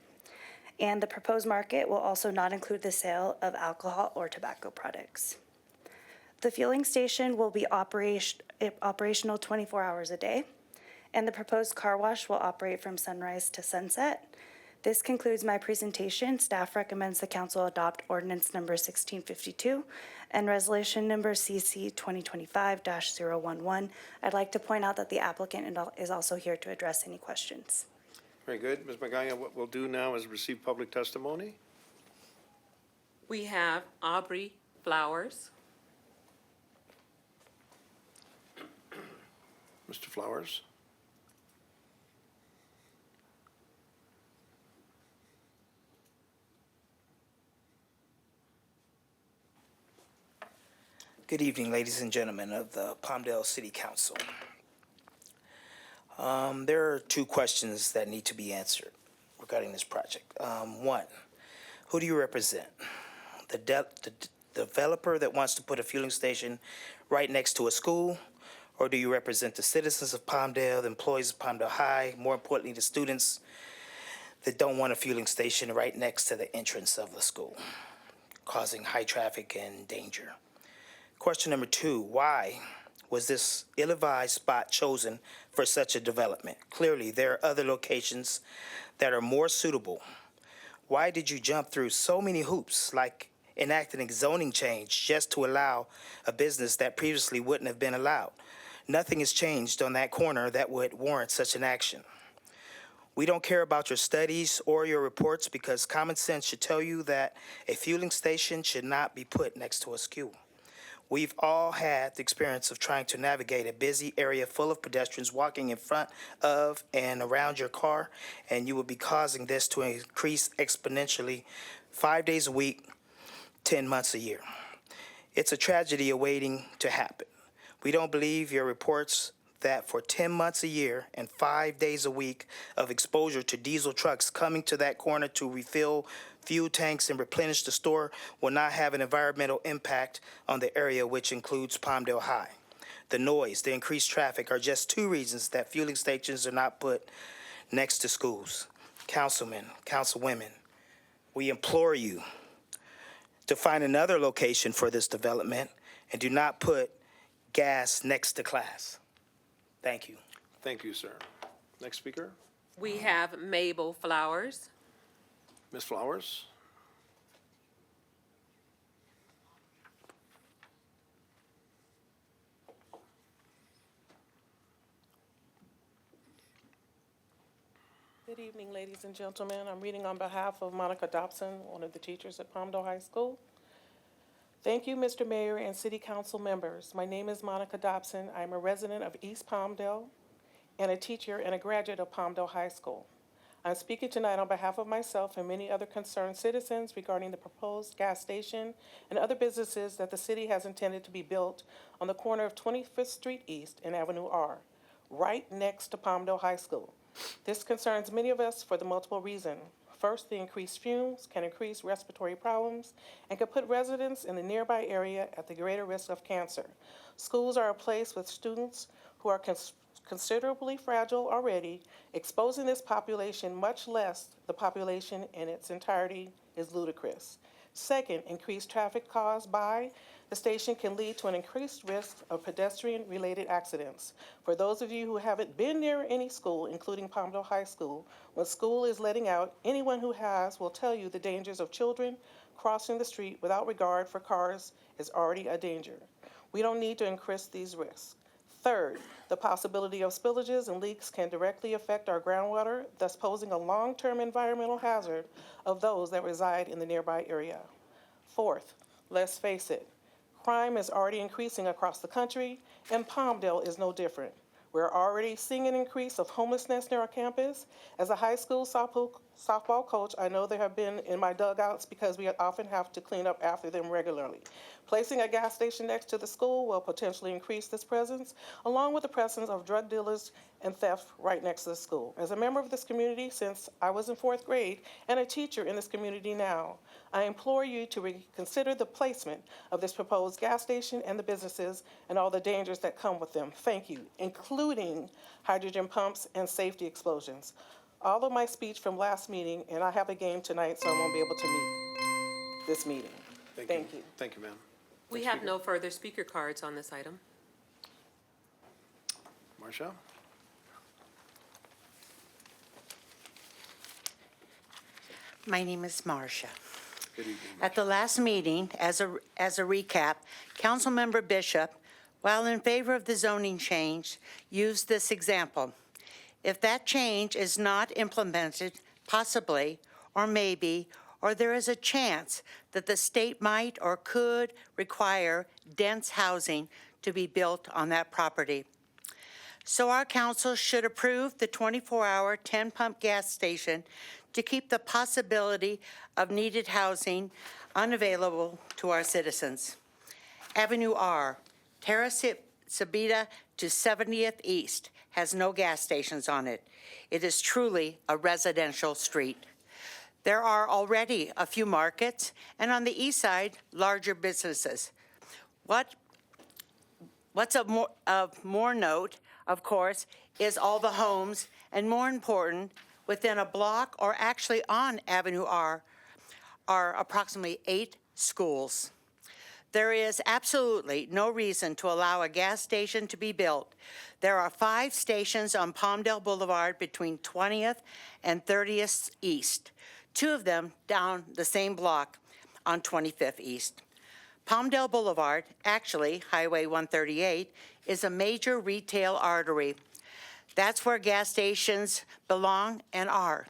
And the proposed market will also not include the sale of alcohol or tobacco products. The fueling station will be operational 24 hours a day, and the proposed car wash will operate from sunrise to sunset. This concludes my presentation. Staff recommends the council adopt ordinance number 1652 and resolution number CC 2025-011. I'd like to point out that the applicant is also here to address any questions. Very good. Ms. Magana, what we'll do now is receive public testimony. We have Aubrey Flowers. Mr. Flowers. Good evening, ladies and gentlemen of the Palmdale City Council. There are 2 questions that need to be answered regarding this project. 1, who do you represent? The developer that wants to put a fueling station right next to a school? Or do you represent the citizens of Palmdale, the employees of Palmdale High, more importantly, the students that don't want a fueling station right next to the entrance of the school, causing high traffic and danger? Question number 2, why was this ill-advised spot chosen for such a development? Clearly, there are other locations that are more suitable. Why did you jump through so many hoops, like enacting a zoning change just to allow a business that previously wouldn't have been allowed? Nothing has changed on that corner that would warrant such an action. We don't care about your studies or your reports because common sense should tell you that a fueling station should not be put next to a school. We've all had the experience of trying to navigate a busy area full of pedestrians walking in front of and around your car, and you will be causing this to increase exponentially 5 days a week, 10 months a year. It's a tragedy awaiting to happen. We don't believe your reports that for 10 months a year and 5 days a week of exposure to diesel trucks coming to that corner to refill fuel tanks and replenish the store will not have an environmental impact on the area, which includes Palmdale High. The noise, the increased traffic are just 2 reasons that fueling stations are not put next to schools. Councilmen, councilwomen, we implore you to find another location for this development and do not put gas next to class. Thank you. Thank you, sir. Next speaker, We have Mabel Flowers. Ms. Flowers. Good evening, ladies and gentlemen. I'm reading on behalf of Monica Dobson, one of the teachers at Palmdale High School. Thank you, Mr. Mayor and City Council members. My name is Monica Dobson. I'm a resident of East Palmdale and a teacher and a graduate of Palmdale High School. I'm speaking tonight on behalf of myself and many other concerned citizens regarding the proposed gas station and other businesses that the city has intended to be built on the corner of 25th Street East and Avenue R, right next to Palmdale High School. This concerns many of us for the multiple reasons. First, the increased fumes can increase respiratory problems and can put residents in the nearby area at the greater risk of cancer. Schools are a place with students who are considerably fragile already. Exposing this population, much less the population in its entirety, is ludicrous. Second, increased traffic caused by the station can lead to an increased risk of pedestrian-related accidents. For those of you who haven't been near any school, including Palmdale High School, when school is letting out, anyone who has will tell you the dangers of children crossing the street without regard for cars is already a danger. We don't need to increase these risks. Third, the possibility of spillages and leaks can directly affect our groundwater, thus posing a long-term environmental hazard of those that reside in the nearby area. Fourth, let's face it, crime is already increasing across the country, and Palmdale is no different. We're already seeing an increase of homelessness near our campus. As a high school softball coach, I know there have been in my dugouts because we often have to clean up after them regularly. Placing a gas station next to the school will potentially increase this presence, along with the presence of drug dealers and theft right next to the school. As a member of this community since I was in 4th grade and a teacher in this community now, I implore you to reconsider the placement of this proposed gas station and the businesses and all the dangers that come with them. Thank you, including hydrogen pumps and safety explosions. All of my speech from last meeting, and I have a game tonight, so I won't be able to meet this meeting. Thank you. Thank you, ma'am. We have no further speaker cards on this item. Marcia? My name is Marcia. Good evening. At the last meeting, as a recap, Councilmember Bishop, while in favor of the zoning change, used this example. If that change is not implemented, possibly, or maybe, or there is a chance that the state might or could require dense housing to be built on that property. So our council should approve the 24-hour 10-pump gas station to keep the possibility of needed housing unavailable to our citizens. Avenue R, Terra Sabita to 70th East, has no gas stations on it. It is truly a residential street. There are already a few markets, and on the east side, larger businesses. What's of more note, of course, is all the homes, and more important, within a block or actually on Avenue R are approximately 8 schools. There is absolutely no reason to allow a gas station to be built. There are 5 stations on Palmdale Boulevard between 20th and 30th East, 2 of them down the same block on 25th East. Palmdale Boulevard, actually Highway 138, is a major retail artery. That's where gas stations belong and are.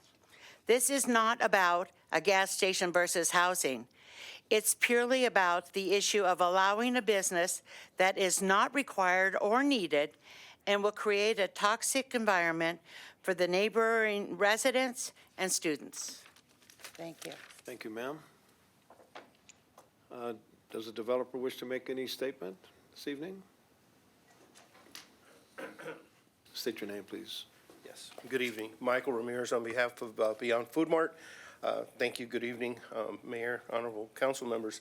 This is not about a gas station versus housing. It's purely about the issue of allowing a business that is not required or needed and will create a toxic environment for the neighboring residents and students. Thank you. Thank you, ma'am. Does the developer wish to make any statement this evening? State your name, please. Yes. Good evening. Michael Ramirez on behalf of Beyond Food Mart. Thank you. Good evening, Mayor, honorable council members.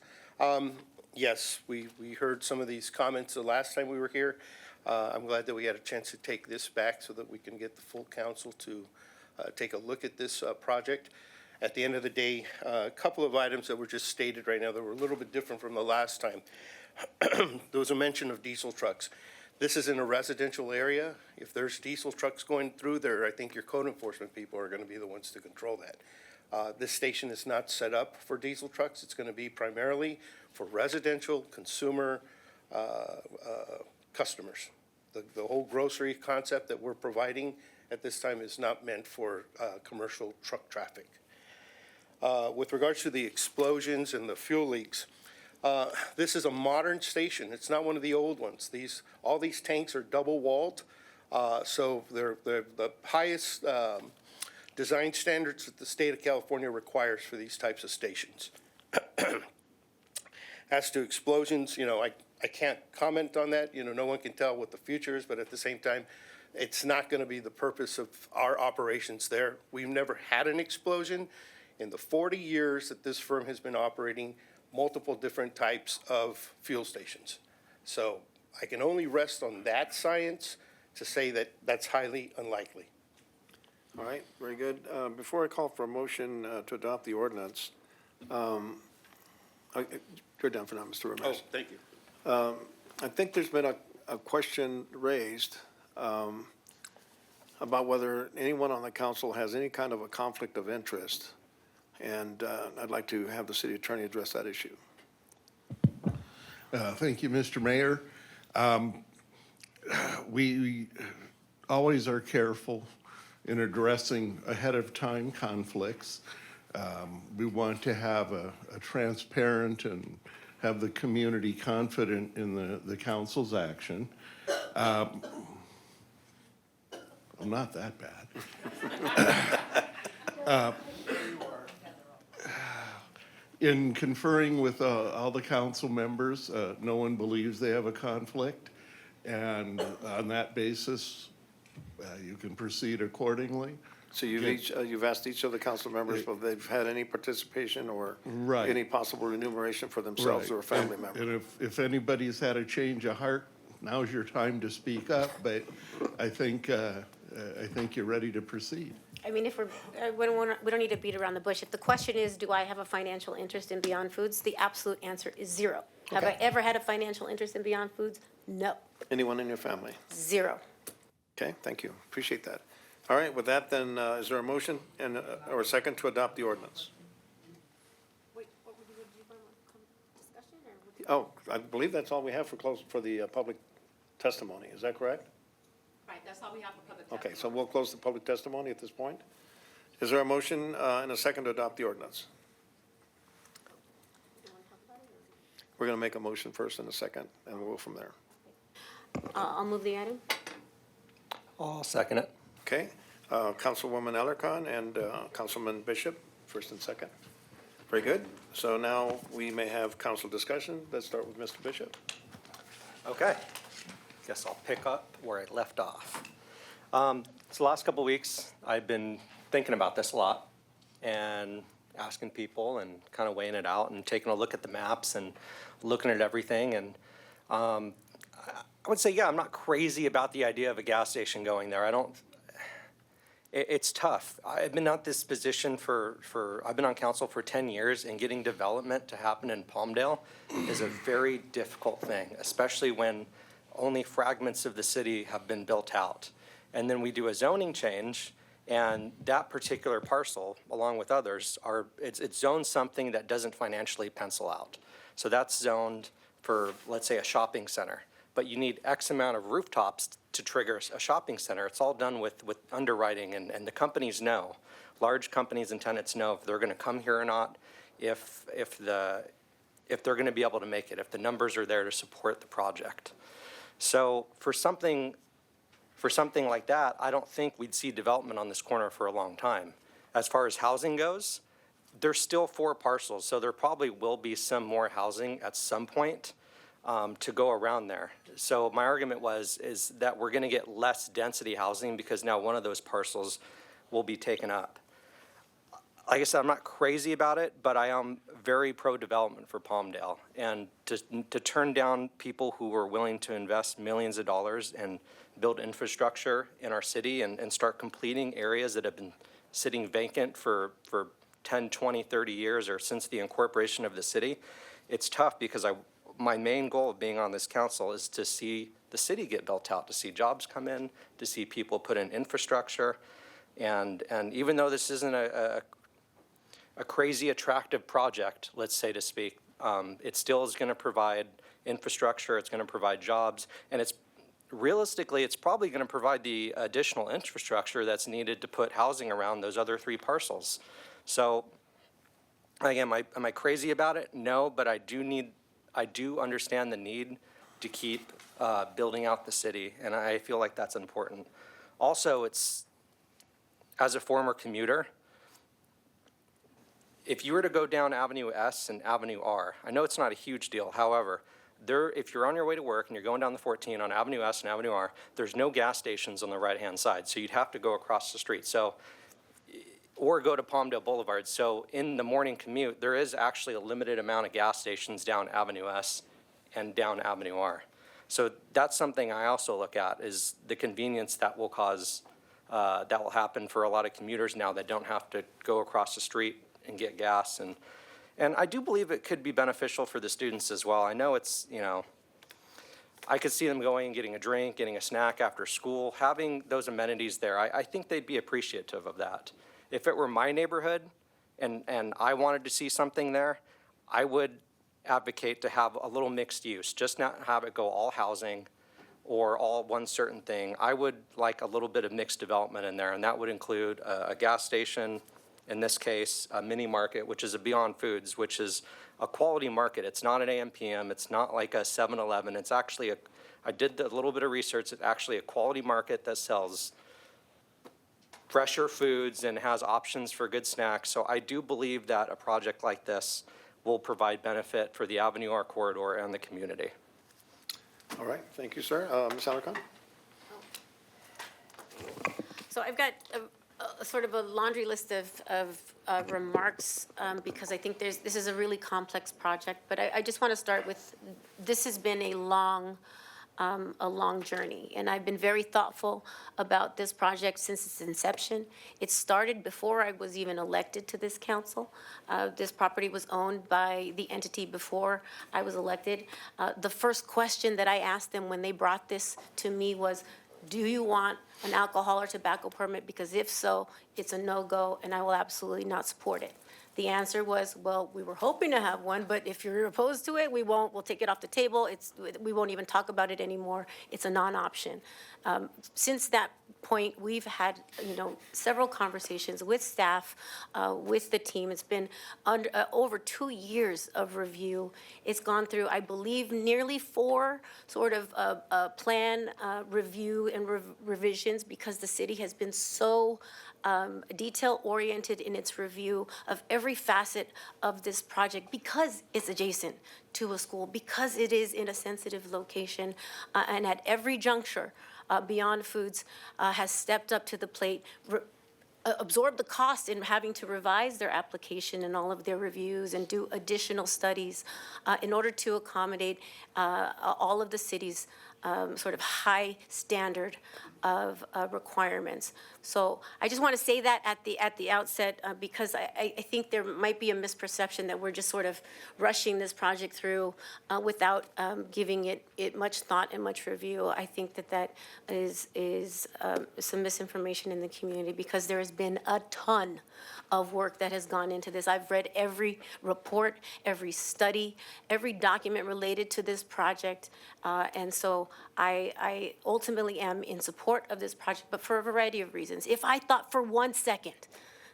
Yes, we heard some of these comments the last time we were here. I'm glad that we had a chance to take this back so that we can get the full council to take a look at this project. At the end of the day, a couple of items that were just stated right now that were a little bit different from the last time. There was a mention of diesel trucks. This is in a residential area. If there's diesel trucks going through there, I think your code enforcement people are going to be the ones to control that. This station is not set up for diesel trucks. It's going to be primarily for residential consumer customers. The whole grocery concept that we're providing at this time is not meant for commercial truck traffic. With regards to the explosions and the fuel leaks, this is a modern station. It's not one of the old ones. All these tanks are double walled, so they're the highest design standards that the state of California requires for these types of stations. As to explosions, I can't comment on that. No one can tell what the future is, but at the same time, it's not going to be the purpose of our operations there. We've never had an explosion. In the 40 years that this firm has been operating, multiple different types of fuel stations. So I can only rest on that science to say that that's highly unlikely. All right, very good. Before I call for a motion to adopt the ordinance, you're done for now, Mr. Ramirez. Oh, thank you. I think there's been a question raised about whether anyone on the council has any kind of a conflict of interest. And I'd like to have the city attorney address that issue. Thank you, Mr. Mayor. we always are careful in addressing ahead of time conflicts. We want to have a transparent and have the community confident in the council's action. I'm not that bad. In conferring with all the council members, no one believes they have a conflict. And on that basis, you can proceed accordingly. So you've asked each of the council members if they've had any participation or Right. any possible remuneration for themselves Right. or a family member? And if anybody's had a change of heart, now's your time to speak up, but I think you're ready to proceed. I mean, if we don't need to beat around the bush. If the question is, do I have a financial interest in Beyond Foods? The absolute answer is zero. Have I Okay. ever had a financial interest in Beyond Foods? No, Anyone in your family? zero. Okay, thank you. Appreciate that. All right, with that, then, is there a motion and, or a second to adopt the ordinance? Oh, I believe that's all we have for the public testimony. Is that correct? Right, that's all we have for public Okay, so we'll close the public testimony at this point. Is there a motion and a second to adopt the ordinance? We're going to make a motion first and a second, and we'll go from there. I'll move the item. I'll second it. Okay, Councilwoman Alarcon and Councilman Bishop, first and second. Very good. So now we may have council discussion. Let's start with Mr. Bishop. Okay. Guess I'll pick up where I left off. So the last couple of weeks, I've been thinking about this a lot and asking people and kind of weighing it out and taking a look at the maps and looking at everything. And I would say, yeah, I'm not crazy about the idea of a gas station going there. It's tough. I've been at this position I've been on council for 10 years, and getting development to happen in Palmdale is a very difficult thing, especially when only fragments of the city have been built out. And then we do a zoning change, and that particular parcel, along with others, it's zoned something that doesn't financially pencil out. So that's zoned for, let's say, a shopping center. But you need X amount of rooftops to trigger a shopping center. It's all done with underwriting, and the companies know. Large companies and tenants know if they're gonna come here or not, if they're gonna be able to make it, if the numbers are there to support the project. So for something like that, I don't think we'd see development on this corner for a long time. As far as housing goes, there's still 4 parcels, so there probably will be some more housing at some point to go around there. So my argument is that we're gonna get less density housing because now one of those parcels will be taken up. Like I said, I'm not crazy about it, but I am very pro-development for Palmdale. And to turn down people who are willing to invest millions of dollars and build infrastructure in our city and start completing areas that have been sitting vacant for 10, 20, 30 years or since the incorporation of the city, it's tough because my main goal of being on this council is to see the city get built out, to see jobs come in, to see people put in infrastructure. And even though this isn't a crazy attractive project, let's say to speak, it still is going to provide infrastructure, it's going to provide jobs, and realistically, it's probably going to provide the additional infrastructure that's needed to put housing around those other 3 parcels. So again, am I crazy about it? No, but I do understand the need to keep building out the city, and I feel like that's important. Also, as a former commuter, if you were to go down Avenue S and Avenue R, I know it's not a huge deal, however, if you're on your way to work and you're going down the 14 on Avenue S and Avenue R, there's no gas stations on the right-hand side, so you'd have to go across the street. Or go to Palmdale Boulevard. So in the morning commute, there is actually a limited amount of gas stations down Avenue S and down Avenue R. So that's something I also look at, is the convenience that will happen for a lot of commuters now that don't have to go across the street and get gas. And I do believe it could be beneficial for the students as well. I know I could see them going and getting a drink, getting a snack after school, having those amenities there. I think they'd be appreciative of that. If it were my neighborhood and I wanted to see something there, I would advocate to have a little mixed use, just not have it go all housing or all one certain thing. I would like a little bit of mixed development in there, and that would include a gas station, in this case, a mini market, which is a Beyond Foods, which is a quality market. It's not an AM/PM. It's not like a 7-Eleven. It's actually I did a little bit of research. It's actually a quality market that sells fresher foods and has options for good snacks. So I do believe that a project like this will provide benefit for the Avenue R corridor and the community. All right, thank you, sir. Ms. Alarcon? So I've got a sort of a laundry list of remarks because I think this is a really complex project. But I just want to start with, this has been a long journey, and I've been very thoughtful about this project since its inception. It started before I was even elected to this council. This property was owned by the entity before I was elected. The first question that I asked them when they brought this to me was, do you want an alcohol or tobacco permit? Because if so, it's a no-go, and I will absolutely not support it. The answer was, well, we were hoping to have one, but if you're opposed to it, we won't. We'll take it off the table. We won't even talk about it anymore. It's a non-option. Since that point, we've had, several conversations with staff, with the team. It's been over 2 years of review. It's gone through, I believe, nearly 4 sort of plan review and revisions because the city has been so detail-oriented in its review of every facet of this project because it's adjacent to a school, because it is in a sensitive location, and at every juncture, Beyond Foods has stepped up to the plate, absorb the cost in having to revise their application and all of their reviews and do additional studies in order to accommodate all of the city's sort of high standard of requirements. So I just want to say that at the outset because I think there might be a misperception that we're just sort of rushing this project through without giving it much thought and much review. I think that is some misinformation in the community because there has been a ton of work that has gone into this. I've read every report, every study, every document related to this project, and so I ultimately am in support of this project, but for a variety of reasons. If I thought for 1 second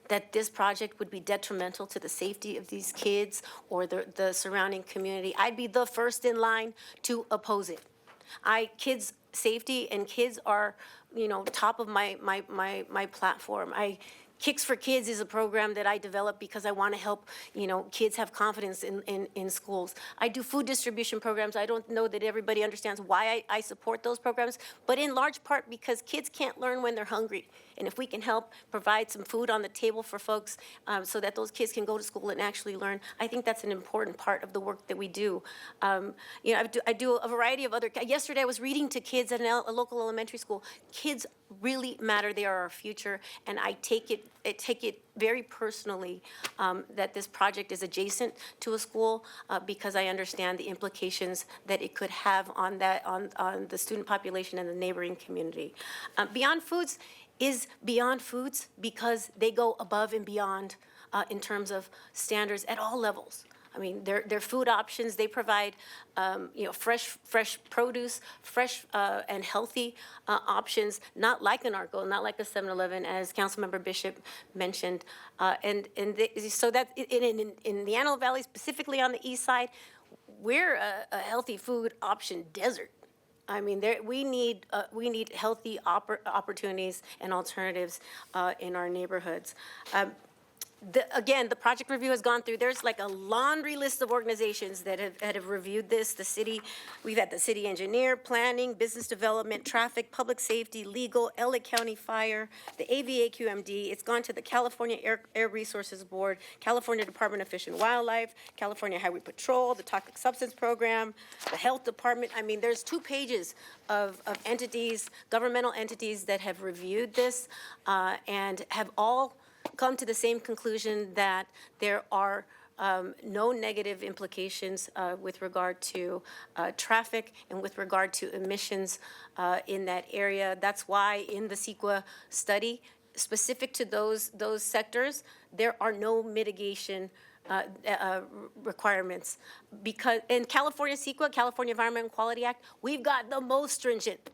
that this project would be detrimental to the safety of these kids or the surrounding community, I'd be the first in line to oppose it. Kids' safety and kids are, top of my platform. Kicks for Kids is a program that I developed because I want to help, kids have confidence in schools. I do food distribution programs. I don't know that everybody understands why I support those programs, but in large part because kids can't learn when they're hungry. And if we can help provide some food on the table for folks so that those kids can go to school and actually learn, I think that's an important part of the work that we do. I do a variety of other, yesterday I was reading to kids at a local elementary school. Kids really matter. They are our future, and I take it very personally that this project is adjacent to a school because I understand the implications that it could have on the student population and the neighboring community. Beyond Foods is Beyond Foods because they go above and beyond in terms of standards at all levels. I mean, their food options, they provide, fresh produce, fresh and healthy options, not like an Arco, not like a 7-Eleven, as Councilmember Bishop mentioned. So that in the Antelope Valley, specifically on the east side, we're a healthy food option desert. I mean, we need healthy opportunities and alternatives in our neighborhoods. Again, the project review has gone through, there's like a laundry list of organizations that have reviewed this. The city, we've had the city engineer, planning, business development, traffic, public safety, legal, LA County Fire, the AVA-QMD. It's gone to the California Air Resources Board, California Department of Fish and Wildlife, California Highway Patrol, the Toxic Substance Program, the Health Department. I mean, there's 2 pages of entities, governmental entities that have reviewed this and have all come to the same conclusion that there are no negative implications with regard to traffic and with regard to emissions in that area. That's why in the CEQA study, specific to those sectors, there are no mitigation requirements. Because in California CEQA, California Environmental Quality Act, we've got the most stringent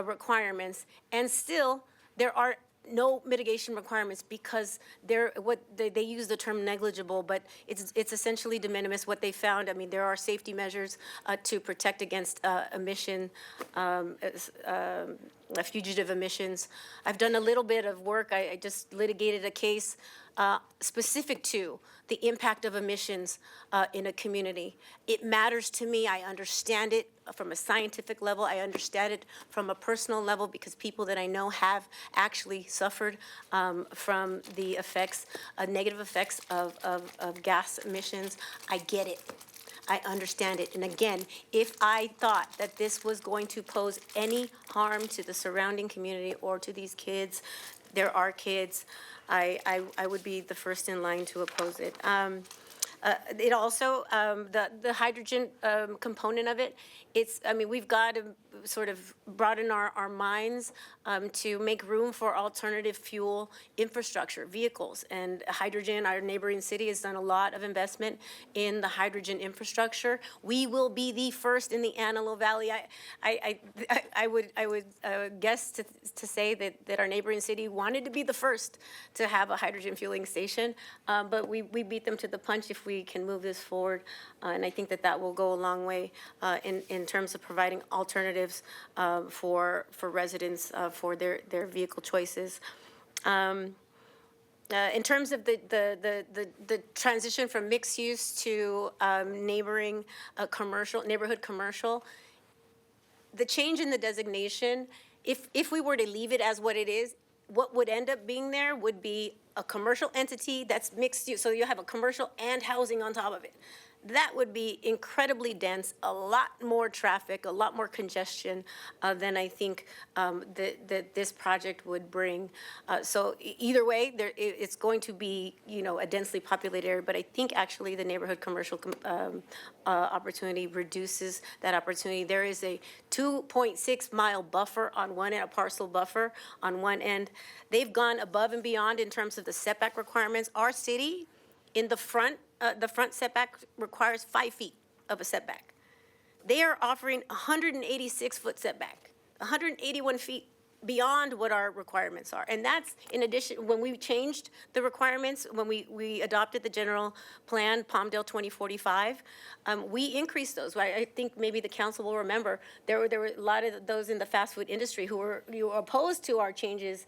requirements, and still there are no mitigation requirements because they use the term negligible, but it's essentially de minimis what they found. I mean, there are safety measures to protect against emission, fugitive emissions. I've done a little bit of work. I just litigated a case specific to the impact of emissions in a community. It matters to me. I understand it from a scientific level. I understand it from a personal level because people that I know have actually suffered from the effects, negative effects of gas emissions. I get it. I understand it. And again, if I thought that this was going to pose any harm to the surrounding community or to these kids, there are kids, I would be the first in line to oppose it. It also, the hydrogen component of it, we've got to sort of broaden our minds to make room for alternative fuel infrastructure, vehicles. And hydrogen, our neighboring city has done a lot of investment in the hydrogen infrastructure. We will be the first in the Antelope Valley. I would guess to say that our neighboring city wanted to be the first to have a hydrogen fueling station, but we beat them to the punch if we can move this forward. And I think that will go a long way in terms of providing alternatives for residents for their vehicle choices. In terms of the transition from mixed use to neighborhood commercial, the change in the designation, if we were to leave it as what it is, what would end up being there would be a commercial entity that's mixed use. So you have a commercial and housing on top of it. That would be incredibly dense, a lot more traffic, a lot more congestion than I think that this project would bring. So either way, it's going to be, a densely populated area, but I think actually the neighborhood commercial opportunity reduces that opportunity. There is a 2.6-mile buffer on one end, a parcel buffer on one end. They've gone above and beyond in terms of the setback requirements. Our city, in the front setback requires 5 feet of a setback. They are offering 186-foot setback, 181 feet beyond what our requirements are. And that's in addition, when we changed the requirements, when we adopted the general plan, Palmdale 2045, we increased those. I think maybe the council will remember, there were a lot of those in the fast food industry who were opposed to our changes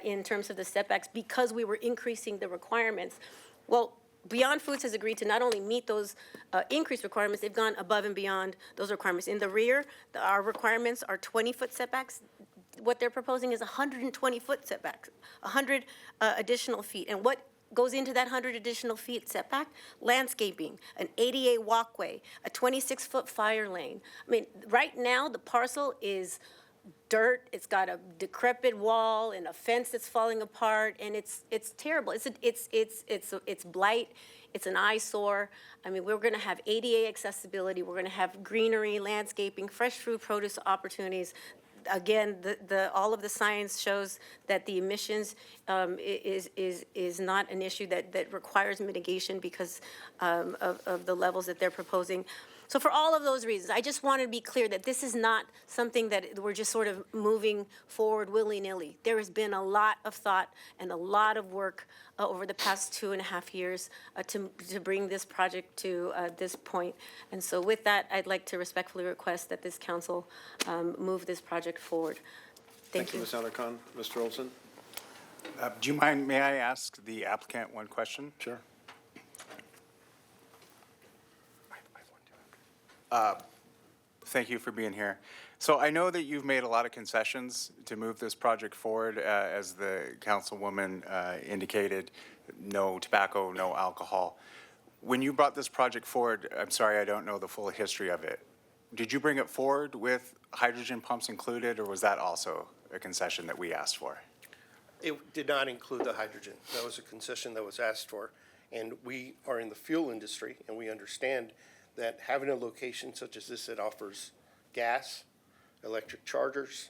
in terms of the setbacks because we were increasing the requirements. Well, Beyond Foods has agreed to not only meet those increased requirements, they've gone above and beyond those requirements. In the rear, our requirements are 20-foot setbacks. What they're proposing is 120-foot setbacks, 100 additional feet. And what goes into that 100 additional feet setback? Landscaping, an ADA walkway, a 26-foot fire lane. I mean, right now, the parcel is dirt, it's got a decrepit wall and a fence that's falling apart, and it's terrible. It's blight, it's an eyesore. I mean, we're gonna have ADA accessibility, we're gonna have greenery, landscaping, fresh fruit, produce opportunities. Again, all of the science shows that the emissions is not an issue that requires mitigation because of the levels that they're proposing. So for all of those reasons, I just want to be clear that this is not something that we're just sort of moving forward willy-nilly. There has been a lot of thought and a lot of work over the past 2.5 years to bring this project to this point. And so with that, I'd like to respectfully request that this council move this project forward. Thank you. Ms. Alarcon. Mr. Olson? Do you mind, may I ask the applicant one question? Sure. Thank you for being here. So I know that you've made a lot of concessions to move this project forward, as the councilwoman indicated, no tobacco, no alcohol. When you brought this project forward, I'm sorry, I don't know the full history of it. Did you bring it forward with hydrogen pumps included, or was that also a concession that we asked for? It did not include the hydrogen. That was a concession that was asked for. And we are in the fuel industry, and we understand that having a location such as this that offers gas, electric chargers,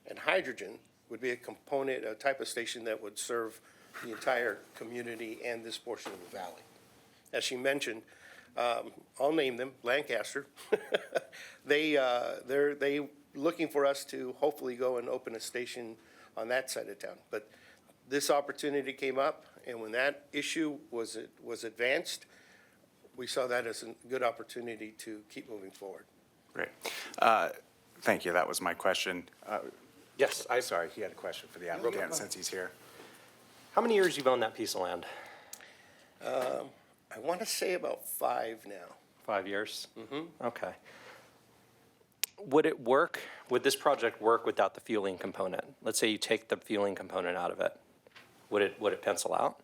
and hydrogen would be a component, a type of station that would serve the entire community and this portion of the valley. as she mentioned, I'll name them, Lancaster. They're looking for us to hopefully go and open a station on that side of town. But this opportunity came up, and when that issue was advanced, we saw that as a good opportunity to keep moving forward. Great. Thank you. That was my question. Yes, Sorry, he had a question for the applicant since he's here. How many years you've owned that piece of land? I want to say about 5 now. 5 years? Mm-hmm. Okay. Would it work, would this project work without the fueling component? Let's say you take the fueling component out of it. Would it pencil out?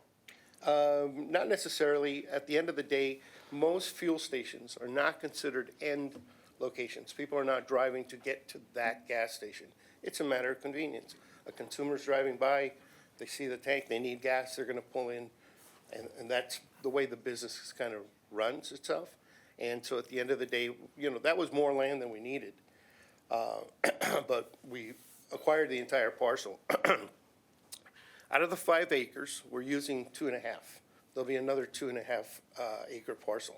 Not necessarily. At the end of the day, most fuel stations are not considered end locations. People are not driving to get to that gas station. It's a matter of convenience. A consumer's driving by, they see the tank, they need gas, they're gonna pull in, and that's the way the business kind of runs itself. And so at the end of the day, that was more land than we needed. But we acquired the entire parcel. Out of the 5 acres, we're using 2.5. There'll be another 2.5 acre parcel.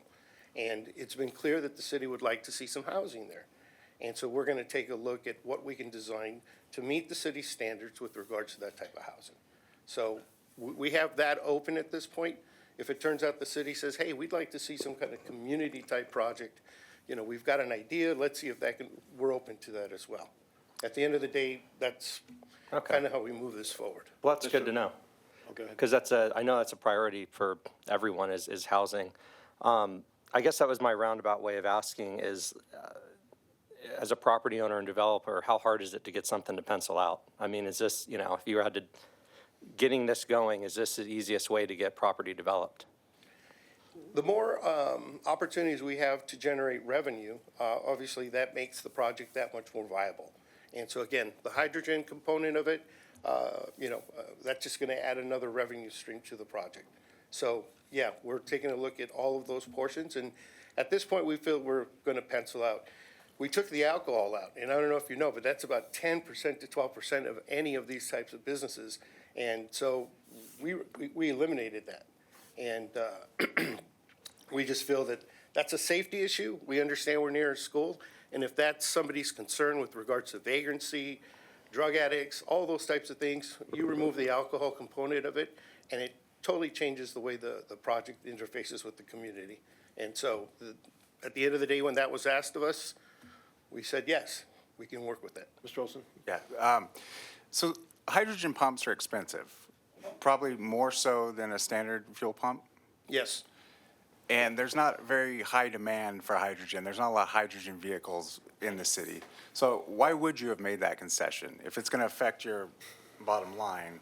And it's been clear that the city would like to see some housing there. And so we're gonna take a look at what we can design to meet the city's standards with regards to that type of housing. So we have that open at this point. If it turns out the city says, hey, we'd like to see some kind of community type project, we've got an idea, let's see if we're open to that as well. At the end of the day, that's kind of how we move this forward. Well, that's good to know. Okay. Because I know that's a priority for everyone is housing. I guess that was my roundabout way of asking is, as a property owner and developer, how hard is it to get something to pencil out? I mean, is this, if you had to, getting this going, is this the easiest way to get property developed? The more opportunities we have to generate revenue, obviously that makes the project that much more viable. And so again, the hydrogen component of it, that's just gonna add another revenue stream to the project. So yeah, we're taking a look at all of those portions, and at this point, we feel we're gonna pencil out. We took the alcohol out, and I don't know if you know, but that's about 10% to 12% of any of these types of businesses. And so we eliminated that. And we just feel that that's a safety issue. We understand we're near a school, and if that's somebody's concern with regards to vagrancy, drug addicts, all those types of things, you remove the alcohol component of it, and it totally changes the way the project interfaces with the community. And so at the end of the day, when that was asked of us, we said, yes, we can work with that. Mr. Olson? Yeah. So hydrogen pumps are expensive, probably more so than a standard fuel pump. Yes. And there's not very high demand for hydrogen. There's not a lot of hydrogen vehicles in the city. So why would you have made that concession if it's going to affect your bottom line?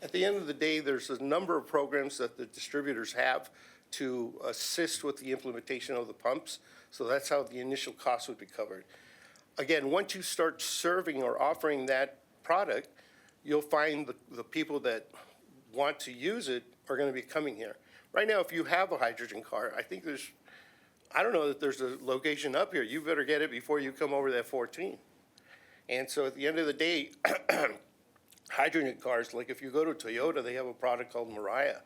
At the end of the day, there's a number of programs that the distributors have to assist with the implementation of the pumps. So that's how the initial cost would be covered. Again, once you start serving or offering that product, you'll find the people that want to use it are going to be coming here. Right now, if you have a hydrogen car, I don't know that there's a location up here. You better get it before you come over that 14. And so at the end of the day, hydrogen cars, like if you go to Toyota, they have a product called Mariah.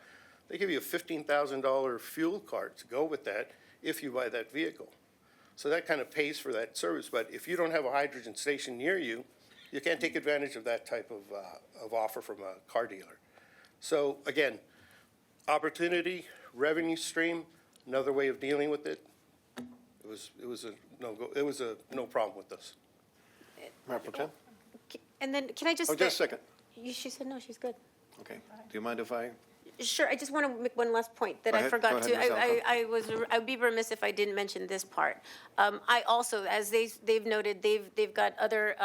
They give you a $15,000 fuel card to go with that if you buy that vehicle. So that kind of pays for that service. But if you don't have a hydrogen station near you, you can't take advantage of that type of offer from a car dealer. So again, opportunity, revenue stream, another way of dealing with it. It was a no-go. It was a no problem with us. Mayor Pro Tem? And then, can I just? Oh, just a second. She said no, she's good. Okay. Do you mind if I? Sure, I just want to make one last point that Go I ahead. forgot Go to. ahead, Ms. I'd be remiss if I didn't mention this part. I also, as they've noted, they've got other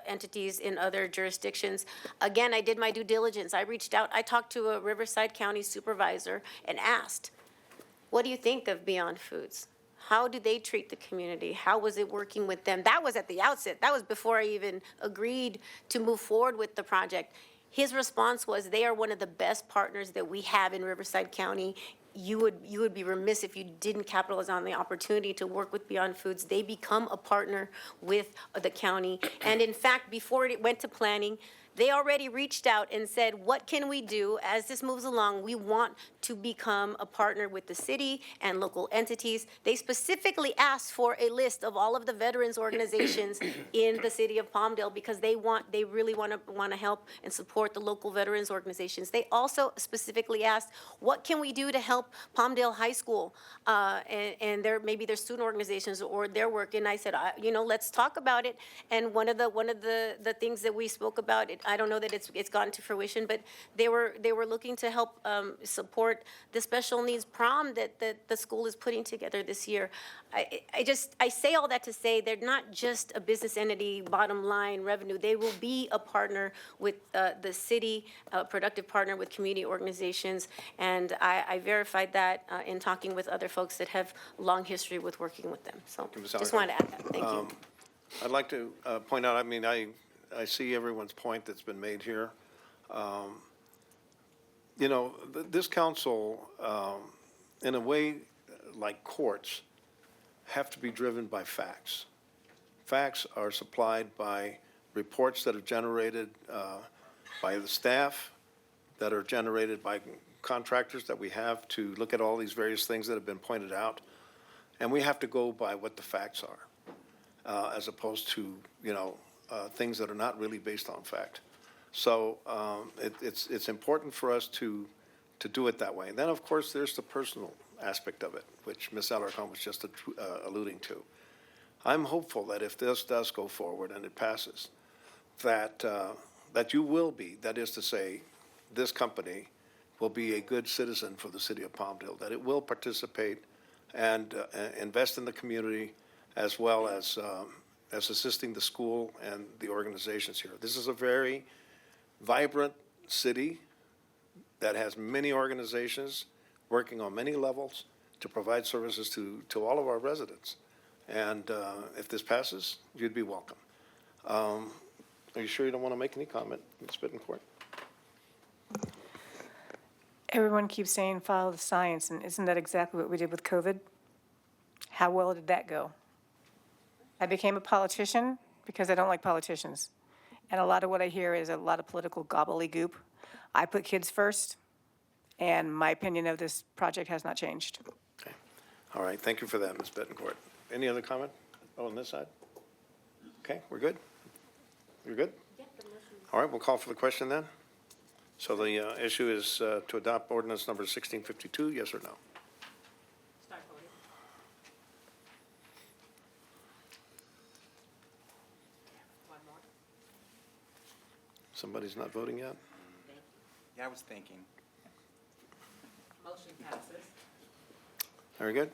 entities in other jurisdictions. Again, I did my due diligence. I reached out, I talked to a Riverside County supervisor and asked, what do you think of Beyond Foods? How do they treat the community? How was it working with them? That was at the outset. That was before I even agreed to move forward with the project. His response was, they are one of the best partners that we have in Riverside County. You would be remiss if you didn't capitalize on the opportunity to work with Beyond Foods. They become a partner with the county. And in fact, before it went to planning, They already reached out and said, what can we do as this moves along? We want to become a partner with the city and local entities. They specifically asked for a list of all of the veterans organizations in the city of Palmdale because they really want to help and support the local veterans organizations. They also specifically asked, what can we do to help Palmdale High School and maybe their student organizations or their work? And I said, let's talk about it. And one of the things that we spoke about, I don't know that it's gotten to fruition, but they were looking to help support the special needs prom that the school is putting together this year. I say all that to say they're not just a business entity, bottom line revenue. They will be a partner with the city, a productive partner with community organizations, and I verified that in talking with other folks that have long history with working with them. So Ms. just Alarcon. wanted to add that. Thank you. I'd like to point out, I mean, I see everyone's point that's been made here. You know, this council, in a way, like courts, have to be driven by facts. Facts are supplied by reports that are generated by the staff, that are generated by contractors that we have to look at all these various things that have been pointed out. And we have to go by what the facts are, as opposed to, things that are not really based on fact. So it's important for us to do it that way. And then, of course, there's the personal aspect of it, which Ms. Alarcon was just alluding to. I'm hopeful that if this does go forward and it passes, that you will be, that is to say, this company will be a good citizen for the city of Palmdale, that it will participate and invest in the community as well as assisting the school and the organizations here. This is a very vibrant city that has many organizations working on many levels to provide services to all of our residents. And if this passes, you'd be welcome. Are you sure you don't want to make any comment, Ms. Bittencourt? Everyone keeps saying follow the science, and isn't that exactly what we did with COVID? How well did that go? I became a politician because I don't like politicians. And a lot of what I hear is a lot of political gobbledygook. I put kids first, and my opinion of this project has not changed. Okay. All right. Thank you for that, Ms. Bittencourt. Any other comment on this side? Okay, we're good? You're good? All right, we'll call for the question then. So the issue is to adopt ordinance number 1652, yes or no? Start voting. One more. Somebody's not voting yet? Yeah, I was thinking. Motion passes. Very good.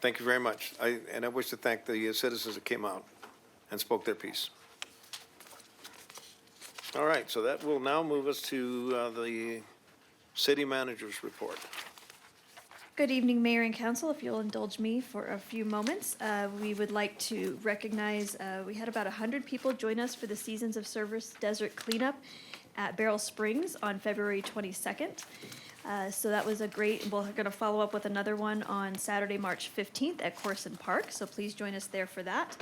Thank you very much. I wish to thank the citizens that came out and spoke their piece. All right, so that will now move us to the city manager's report. Good evening, Mayor and Council. If you'll indulge me for a few moments, we would like to recognize, we had about 100 people join us for the Seasons of Service Desert Cleanup at Barrel Springs on February 22nd. So that was a great, we're going to follow up with another one on Saturday, March 15th at Corson Park, so please join us there for that.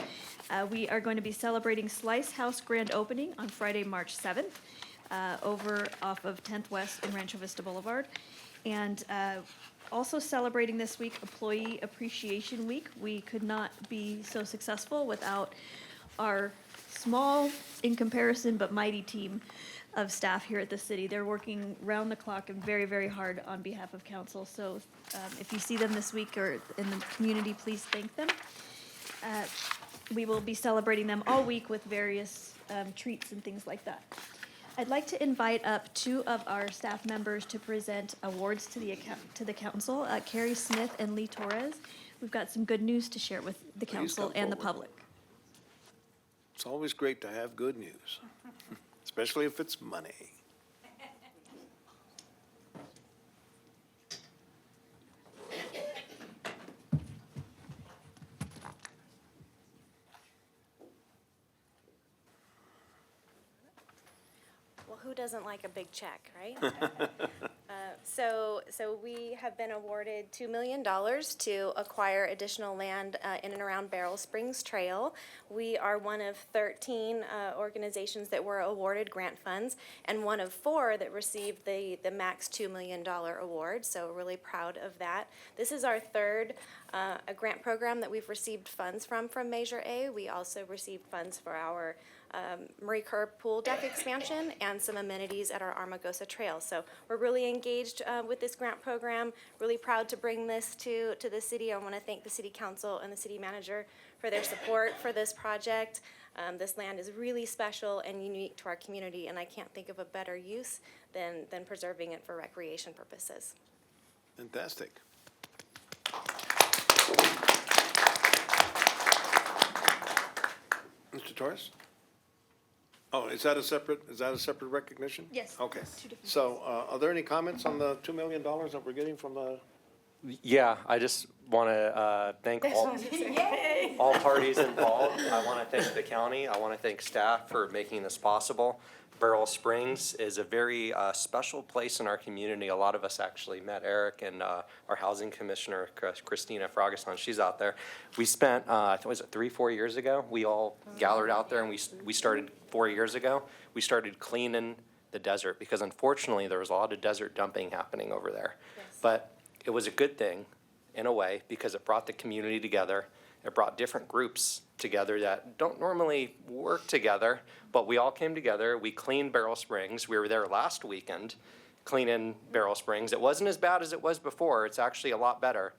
We are going to be celebrating Slice House grand opening on Friday, March 7th, over off of 10th West and Rancho Vista Boulevard. And also celebrating this week Employee Appreciation Week. We could not be so successful without our small, in comparison, but mighty team of staff here at the city. They're working round the clock and very, very hard on behalf of council. So if you see them this week or in the community, please thank them. We will be celebrating them all week with various treats and things like that. I'd like to invite up two of our staff members to present awards to the council, Carrie Smith and Lee Torres. We've got some good news to share with the council and the public. It's always great to have good news, especially if it's money. Well, who doesn't like a big check, right? So we have been awarded $2 million to acquire additional land in and around Beryl Springs Trail. We are one of 13 organizations that were awarded grant funds, and one of 4 that received the max $2 million award, so really proud of that. This is our third a grant program that we've received funds from Measure A. We also received funds for our Marie Kerr pool deck expansion and some amenities at our Armagosa Trail. So we're really engaged with this grant program, really proud to bring this to the city. I want to thank the city council and the city manager for their support for this project. This land is really special and unique to our community, and I can't think of a better use than preserving it for recreation purposes. Fantastic. Mr. Torres? Oh, is that a separate recognition? Yes. Okay. It's 2 different So, are there any comments on the $2 million that we're getting from the? Yeah, I just want to thank all parties involved. I want to thank the county. I want to thank staff for making this possible. Beryl Springs is a very special place in our community. A lot of us actually met Eric and our housing commissioner, Christina Fragason. She's out there. We spent, I think, was it 3-4 years ago? We all gathered out there, and we started 4 years ago. We started cleaning the desert because unfortunately there was a lot of desert dumping happening over there. Yes. But it was a good thing in a way because it brought the community together. It brought different groups together that don't normally work together, but we all came together. We cleaned Beryl Springs. We were there last weekend cleaning Beryl Springs. It wasn't as bad as it was before. It's actually a lot better.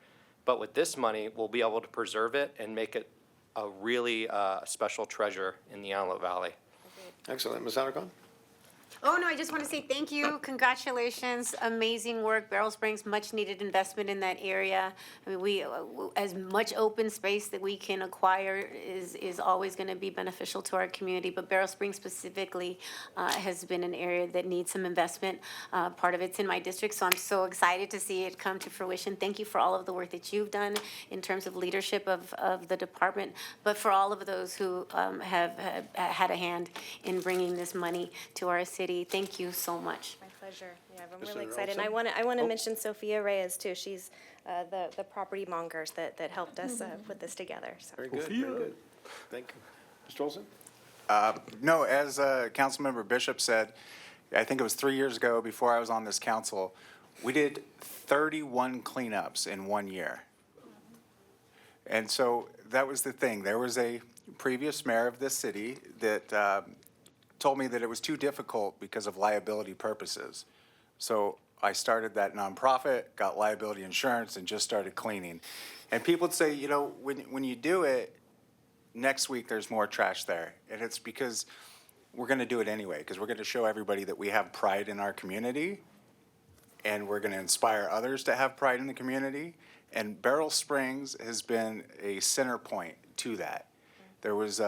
But with this money, we'll be able to preserve it and make it a really special treasure in the Antelope Valley. Excellent. Ms. Alarcon? Oh, no, I just want to say thank you. Congratulations. Amazing work. Beryl Springs, much needed investment in that area. I mean, we, as much open space that we can acquire is always going to be beneficial to our community. But Beryl Springs specifically has been an area that needs some investment. Part of it's in my district, so I'm so excited to see it come to fruition. Thank you for all of the work that you've done in terms of leadership of the department, but for all of those who have had a hand in bringing this money to our city. Thank you so much. My pleasure. Yeah, I'm really excited. And I want to mention Sophia Reyes too. She's the property mongers that helped us put this together. So. Very good, very good. Thank you. Mr. Olson? No, as Councilmember Bishop said, I think it was 3 years ago before I was on this council, we did 31 cleanups in 1 year. And so that was the thing. There was a previous mayor of this city that told me that it was too difficult because of liability purposes. So I started that nonprofit, got liability insurance, and just started cleaning. And people would say, you know, when you do it, next week there's more trash there. And it's because we're going to do it anyway, because we're going to show everybody that we have pride in our community, and we're going to inspire others to have pride in the community. And Beryl Springs has been a center point to that. There was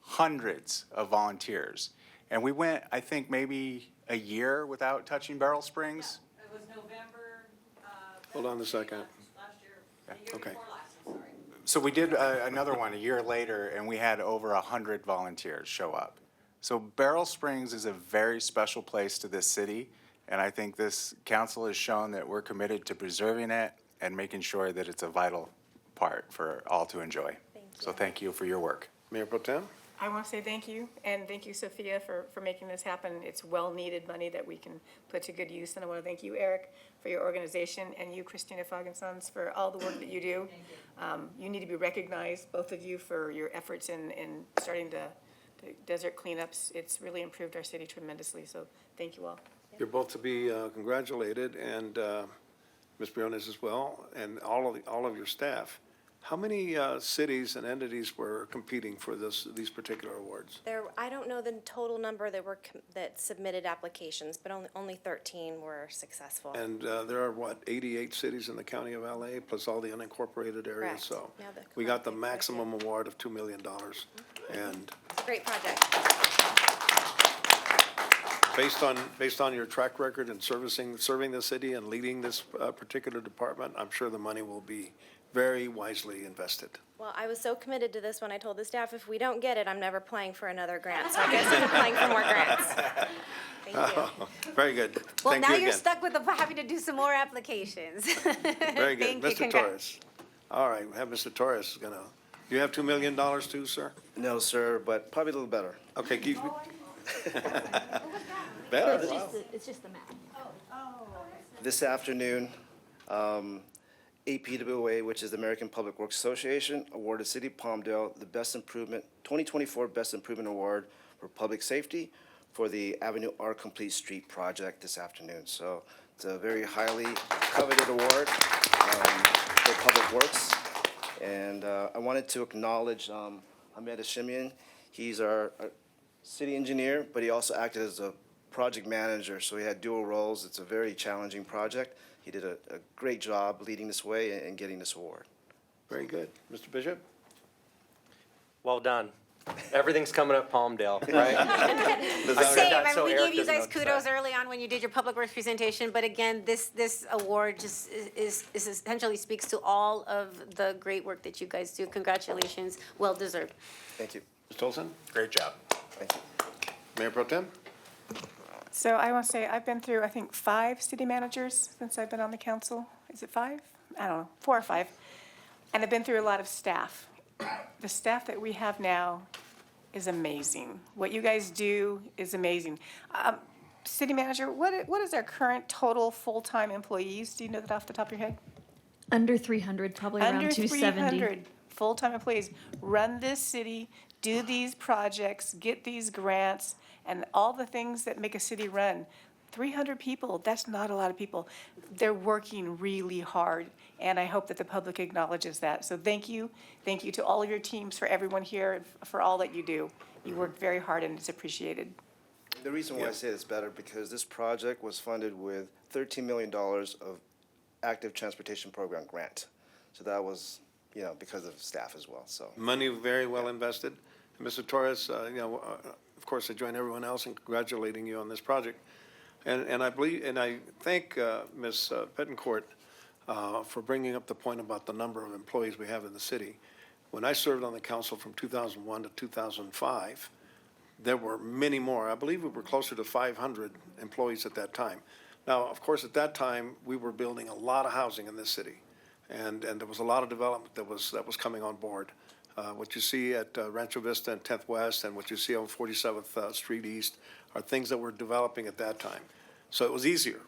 hundreds of volunteers. And we went, I think, maybe a year without touching Beryl Springs. It was November. Hold on a second. Last year. Okay. So we did another one a year later, and we had over 100 volunteers show up. So Beryl Springs is a very special place to this city, and I think this council has shown that we're committed to preserving it and making sure that it's a vital part for all to enjoy. So thank you for your work. Mayor Pro Tem? I want to say thank you, and thank you, Sophia, for making this happen. It's well-needed money that we can put to good use, and I want to thank you, Eric, for your organization, and you, Christina Fogensons, for all the work that you do. You need to be recognized, both of you, for your efforts in starting the desert cleanups. It's really improved our city tremendously, so thank you all. You're both to be congratulated, and Ms. Briones as well, and all of your staff. How many cities and entities were competing for these particular awards? I don't know the total number that submitted applications, but only 13 were successful. And there are, what, 88 cities in the county of LA, plus all the unincorporated areas? Correct. So Yeah, we got the maximum award of $2 million. And It's a great project. based on your track record in serving the city and leading this particular department, I'm sure the money will be very wisely invested. Well, I was so committed to this when I told the staff, if we don't get it, I'm never applying for another grant. So I guess I'm applying for more grants. Thank you. Very good. Well, Thank now you you're again. stuck with having to do some more applications. Very good. Thank you. Mr. Congrats. Torres. All right, we have Mr. Torres gonna, you have $2 million too, sir? No, sir, but probably a little better. Okay, keep. Better, It's wow. just it's just the math. This afternoon, APWA, which is the American Public Works Association, awarded City of Palmdale the Best Improvement, 2024 Best Improvement Award for Public Safety for the Avenue R Complete Street project this afternoon. So it's a very highly coveted award for Public Works. And I wanted to acknowledge Ahmed Hashimian. He's our city engineer, but he also acted as a project manager, so he had dual roles. It's a very challenging project. He did a great job leading this way and getting this award. Very good. Mr. Bishop? Well done. Everything's coming up Palmdale, right? Same, I I mean, we Eric gave you doesn't guys notice kudos that. early on when you did your public works presentation, but again, this award just is essentially speaks to all of the great work that you guys do. Congratulations, well deserved. Thank you. Ms. Tolson? Great job. Thank you. Mayor Pro Tem? So I want to say, I've been through, I think, 5 city managers since I've been on the council. Is it 5? I don't know, 4 or 5. And I've been through a lot of staff. The staff that we have now is amazing. What you guys do is amazing. City manager, what is our current total full-time employees? Do you know that off the top of your head? Under 300, probably around Under 270. 300 full-time employees run this city, do these projects, get these grants, and all the things that make a city run. 300 people, that's not a lot of people. They're working really hard, and I hope that the public acknowledges that. So thank you. Thank you to all of your teams, for everyone here, and for all that you do. You work very hard, and it's appreciated. The reason why I say it's better, because this project was funded with $13 million of active transportation program grant. So that was, because of staff as well, so. Money very well invested. And Mr. Torres, of course, I join everyone else in congratulating you on this project. And I believe, and I thank Ms. Pettencourt for bringing up the point about the number of employees we have in the city. When I served on the council from 2001 to 2005, there were many more. I believe we were closer to 500 employees at that time. Now, of course, at that time, we were building a lot of housing in this city, and there was a lot of development that was coming on board. What you see at Rancho Vista and 10th West and what you see on 47th Street East are things that were developing at that time. So it was easier.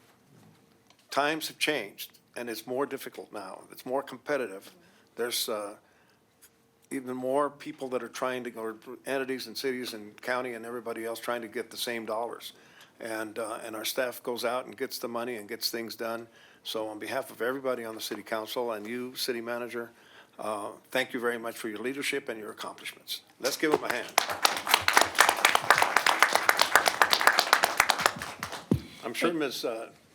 Times have changed, and it's more difficult now. It's more competitive. There's even more people that are trying to, or entities and cities and county and everybody else trying to get the same dollars. And our staff goes out and gets the money and gets things done. So on behalf of everybody on the city council and you, city manager, thank you very much for your leadership and your accomplishments. Let's give them a hand. I'm sure Ms.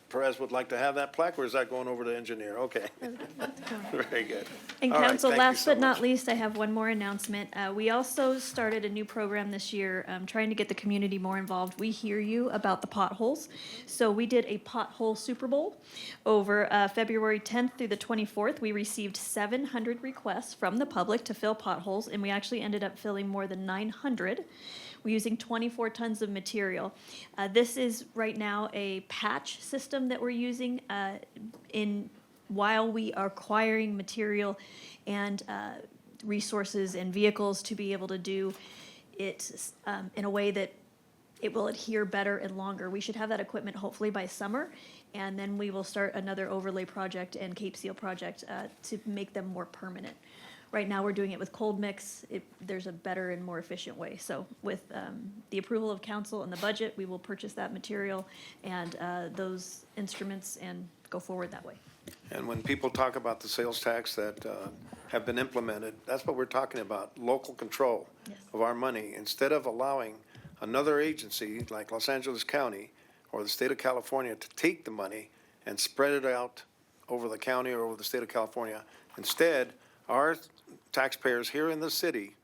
Perez would like to have that plaque, or is that going over to engineer? Okay. Very good. And All right, council, thank you last so but not much. least, I have one more announcement. We also started a new program this year, trying to get the community more involved. We hear you about the potholes. So we did a pothole Super Bowl over February 10th through the 24th. We received 700 requests from the public to fill potholes, and we actually ended up filling more than 900. We're using 24 tons of material. This is right now a patch system that we're using while we are acquiring material and resources and vehicles to be able to do it in a way that it will adhere better and longer. We should have that equipment hopefully by summer, and then we will start another overlay project and Cape Seal project to make them more permanent. Right now, we're doing it with cold mix. There's a better and more efficient way. So with the approval of council and the budget, we will purchase that material and those instruments and go forward that way. And when people talk about the sales tax that have been implemented, that's what we're talking about, local control of our money. Instead of allowing another agency like Los Angeles County or the state of California to take the money and spread it out over the county or over the state of California, instead, our taxpayers here in the city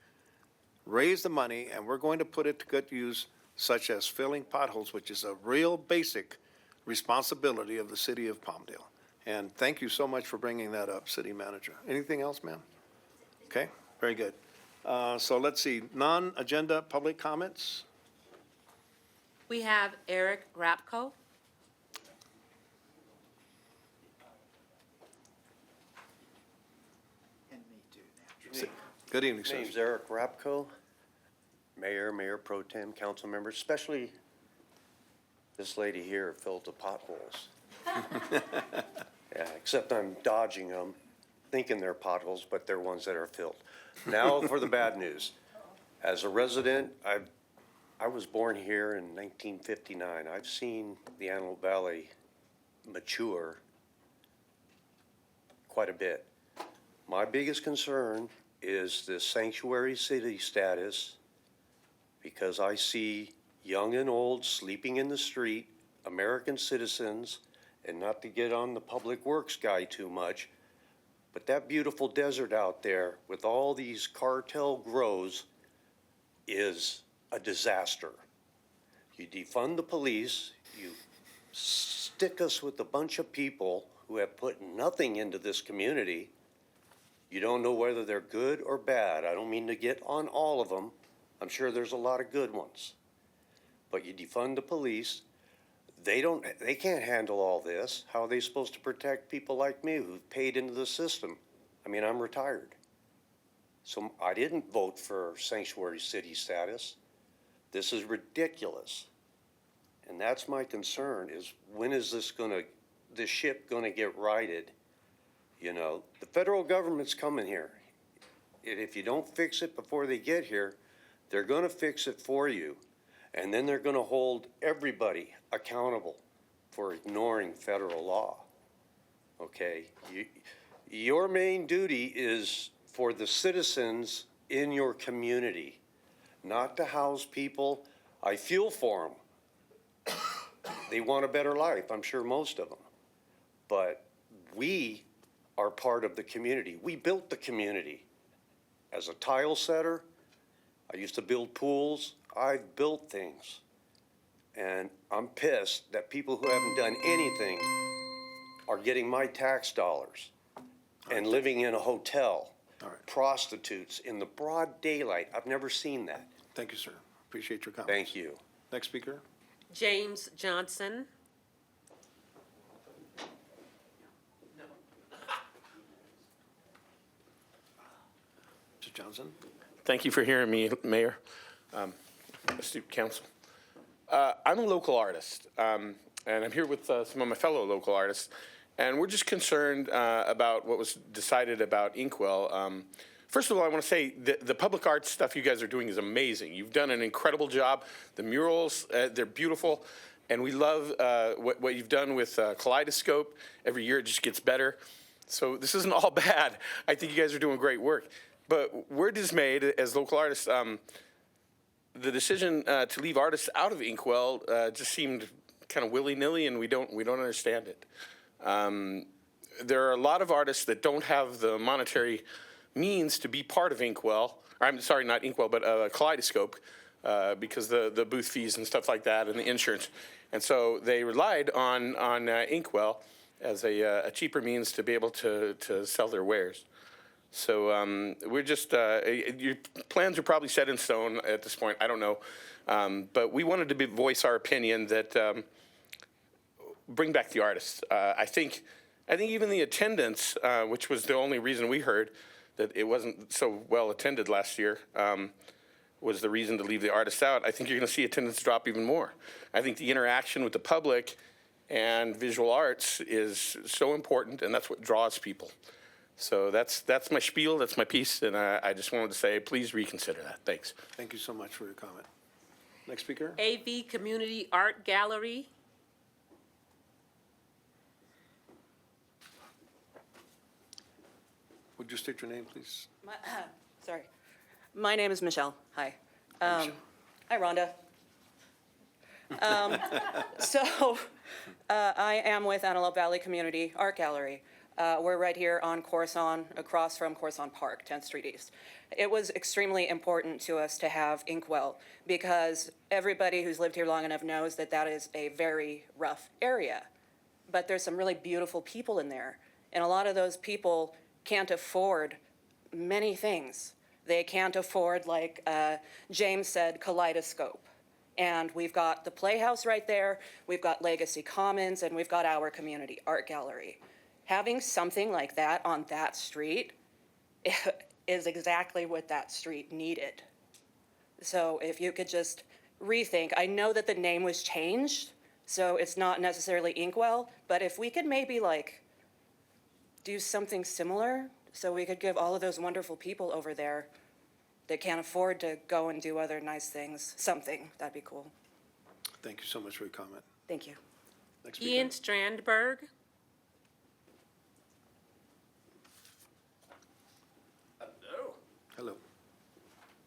raise the money, and we're going to put it to good use, such as filling potholes, which is a real basic responsibility of the city of Palmdale. And thank you so much for bringing that up, City Manager. Anything else, ma'am? Okay, very good. So let's see, non-agenda public comments? We have Eric Rapko. Good evening, sir. Name's Eric Rapko, Mayor, Mayor Pro Tem, council members, especially this lady here filled the potholes. Yeah, except I'm dodging them, thinking they're potholes, but they're ones that are filled. Now for the bad news. As a resident, I was born here in 1959. I've seen the Antelope Valley mature quite a bit. My biggest concern is the sanctuary city status, because I see young and old sleeping in the street, American citizens, and not to get on the public works guy too much, but that beautiful desert out there with all these cartel grows is a disaster. You defund the police, you stick us with a bunch of people who have put nothing into this community. You don't know whether they're good or bad. I don't mean to get on all of them. I'm sure there's a lot of good ones. But you defund the police. They can't handle all this. How are they supposed to protect people like me who've paid into the system? I mean, I'm retired. So I didn't vote for sanctuary city status. This is ridiculous. And that's my concern, is when is this ship gonna get righted? You know, the federal government's coming here. And if you don't fix it before they get here, they're gonna fix it for you. And then they're gonna hold everybody accountable for ignoring federal law. Okay? Your main duty is for the citizens in your community, not to house people. I feel for them. They want a better life, I'm sure most of them. But we are part of the community. We built the community. As a tile setter, I used to build pools. I've built things. And I'm pissed that people who haven't done anything are getting my tax dollars and living in a hotel. Prostitutes in the broad daylight. I've never seen that. Thank you, sir. Appreciate your comments. Thank you. Next speaker. James Johnson. Mr. Johnson. Thank you for hearing me, Mayor, astute council. I'm a local artist, and I'm here with some of my fellow local artists, and we're just concerned about what was decided about Inkwell. First of all, I want to say the public art stuff you guys are doing is amazing. You've done an incredible job. The murals, they're beautiful, and we love what you've done with Kaleidoscope. Every year it just gets better. So this isn't all bad. I think you guys are doing great work. But we're dismayed as local artists. The decision to leave artists out of Inkwell just seemed kind of willy-nilly, and we don't understand it. There are a lot of artists that don't have the monetary means to be part of Inkwell. I'm sorry, not Inkwell, but Kaleidoscope, because the booth fees and stuff like that, and the insurance, and so they relied on Inkwell as a cheaper means to be able to sell their wares. So we're just, your plans are probably set in stone at this point, I don't know. But we wanted to voice our opinion that bring back the artists. I think even the attendance, which was the only reason we heard that it wasn't so well attended last year, was the reason to leave the artists out. I think you're gonna see attendance drop even more. I think the interaction with the public and visual arts is so important, and that's what draws people. So that's my spiel, that's my piece, and I just wanted to say, please reconsider that. Thanks. Thank you so much for your comment. Next speaker. AV Community Art Gallery. Would you state your name, please? Sorry. My name is Michelle. Hi. Hi, Rhonda. I am with Antelope Valley Community Art Gallery. We're right here on Corson, across from Corson Park, 10th Street East. It was extremely important to us to have Inkwell because everybody who's lived here long enough knows that that is a very rough area. but there's some really beautiful people in there. And a lot of those people can't afford many things. They can't afford, like James said, Kaleidoscope. And we've got the Playhouse right there, we've got Legacy Commons, and we've got our community art gallery. Having something like that on that street is exactly what that street needed. So if you could just rethink, I know that the name was changed, so it's not necessarily Inkwell, but if we could maybe like do something similar, so we could give all of those wonderful people over there that can't afford to go and do other nice things, something, that'd be cool. Thank you so much for your comment. Thank you. Next speaker. Ian Strandberg. Hello.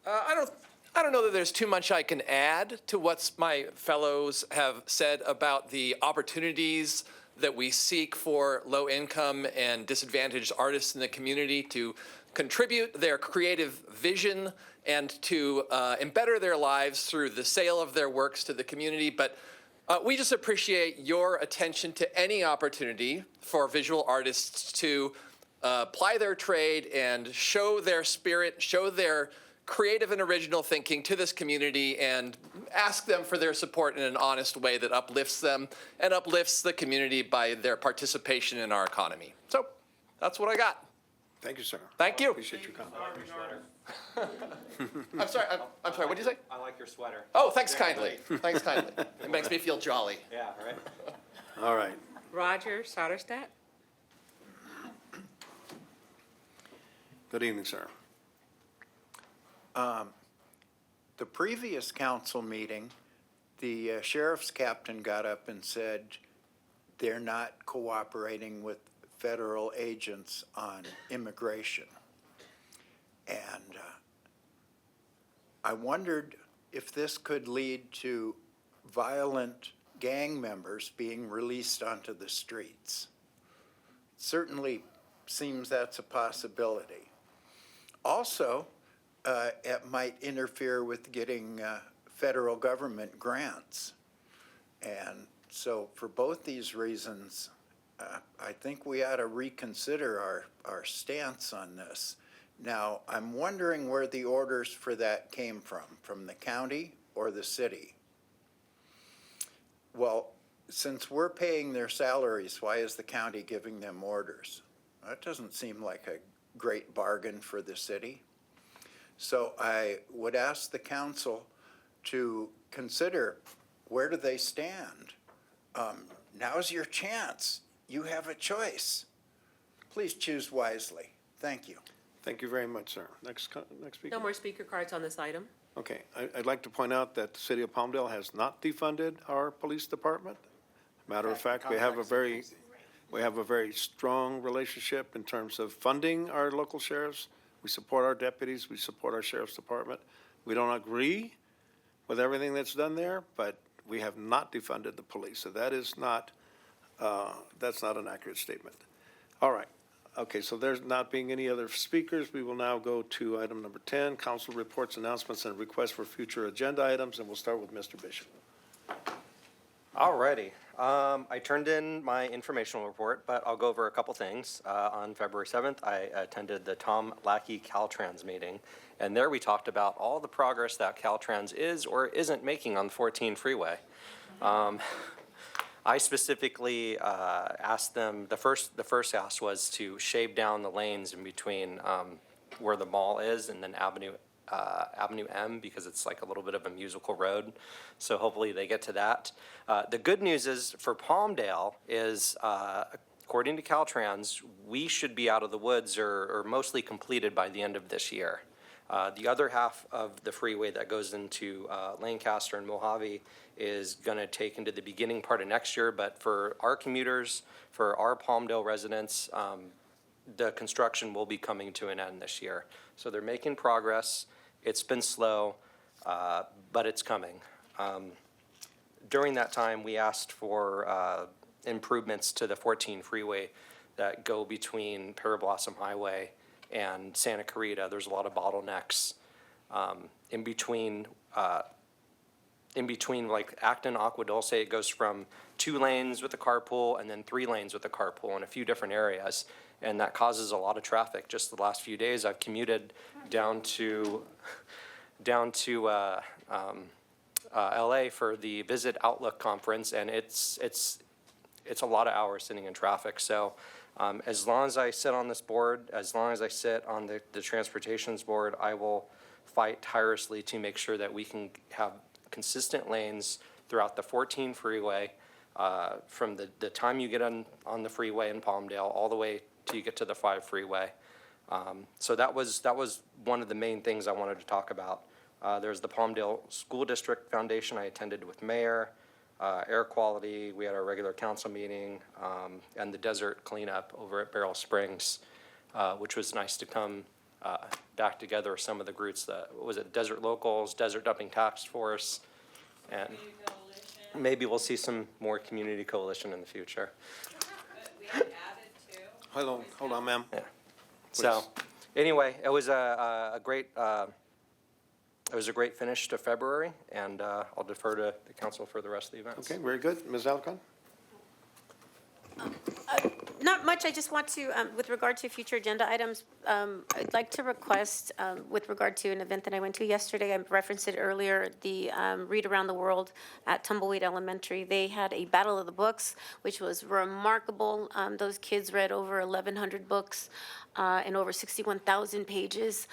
I don't know that there's too much I can add to what my fellows have said about the opportunities that we seek for low-income and disadvantaged artists in the community to contribute their creative vision and to embetter their lives through the sale of their works to the community. But we just appreciate your attention to any opportunity for visual artists to ply their trade and show their spirit, show their creative and original thinking to this community, and ask them for their support in an honest way that uplifts them and uplifts the community by their participation in our economy. So that's what I got. Thank you, sir. Thank you. Appreciate your comment. I'm sorry, what did you say? I like your sweater. Oh, thanks kindly. Thanks kindly. It makes me feel jolly. Yeah, right? All right. Roger Soderstadt. Good evening, sir. The previous council meeting, the sheriff's captain got up and said they're not cooperating with federal agents on immigration. And I wondered if this could lead to violent gang members being released onto the streets. Certainly seems that's a possibility. Also, it might interfere with getting federal government grants. And so for both these reasons, I think we ought to reconsider our stance on this. Now, I'm wondering where the orders for that came from the county or the city? Well, since we're paying their salaries, why is the county giving them orders? That doesn't seem like a great bargain for the city. So I would ask the council to consider, where do they stand? Now's your chance. You have a choice. Please choose wisely. Thank you. Thank you very much, sir. Next speaker. No more speaker cards on this item. Okay, I'd like to point out that the city of Palmdale has not defunded our police department. Matter of fact, we have a very strong relationship in terms of funding our local sheriffs. We support our deputies, we support our sheriff's department. We don't agree with everything that's done there, but we have not defunded the police. So that is not, that's not an accurate statement. All right. Okay, so there's not being any other speakers, we will now go to item number 10, council reports, announcements, and requests for future agenda items, and we'll start with Mr. Bishop. Alrighty. I turned in my informational report, but I'll go over a couple things. On February 7th, I attended the Tom Lackey Caltrans meeting, and there we talked about all the progress that Caltrans is or isn't making on the 14 freeway. I specifically asked them, the first ask was to shave down the lanes in between where the mall is and then Avenue M, because it's like a little bit of a musical road. So hopefully they get to that. The good news is for Palmdale is, according to Caltrans, we should be out of the woods or mostly completed by the end of this year. The other half of the freeway that goes into Lancaster and Mojave is going to take into the beginning part of next year. But for our commuters, for our Palmdale residents, the construction will be coming to an end this year. So they're making progress. It's been slow, but it's coming. During that time, we asked for improvements to the 14 freeway that go between Parablossom Highway and Santa Clarita. There's a lot of bottlenecks in between in between, like Acton, Aqua Dulce, it goes from 2 lanes with a carpool and then 3 lanes with a carpool in a few different areas. And that causes a lot of traffic. Just the last few days, I've commuted down to LA for the Visit Outlook conference, and it's a lot of hours sitting in traffic. So as long as I sit on this board, as long as I sit on the Transportations Board, I will fight tirelessly to make sure that we can have consistent lanes throughout the 14 freeway, from the time you get on the freeway in Palmdale all the way till you get to the 5 freeway. So that was one of the main things I wanted to talk about. There's the Palmdale School District Foundation I attended with Mayor, air quality, we had our regular council meeting, and the desert cleanup over at Barrel Springs, which was nice to come back together with some of the groups that, what was it, Desert Locals, Desert Dumping Task Force, and maybe we'll see some more community coalition in the future. Hold on, ma'am. Yeah. So, anyway, it was a great finish to February, and I'll defer to the council for the rest of the events. Okay, very good. Ms. Alcon? Not much. I just want to, with regard to future agenda items, I'd like to request, with regard to an event that I went to yesterday, I referenced it earlier, the Read Around the World at Tumbleweed Elementary. They had a Battle of the Books, which was remarkable. Those kids read over 1,100 books and over 61,000 pages.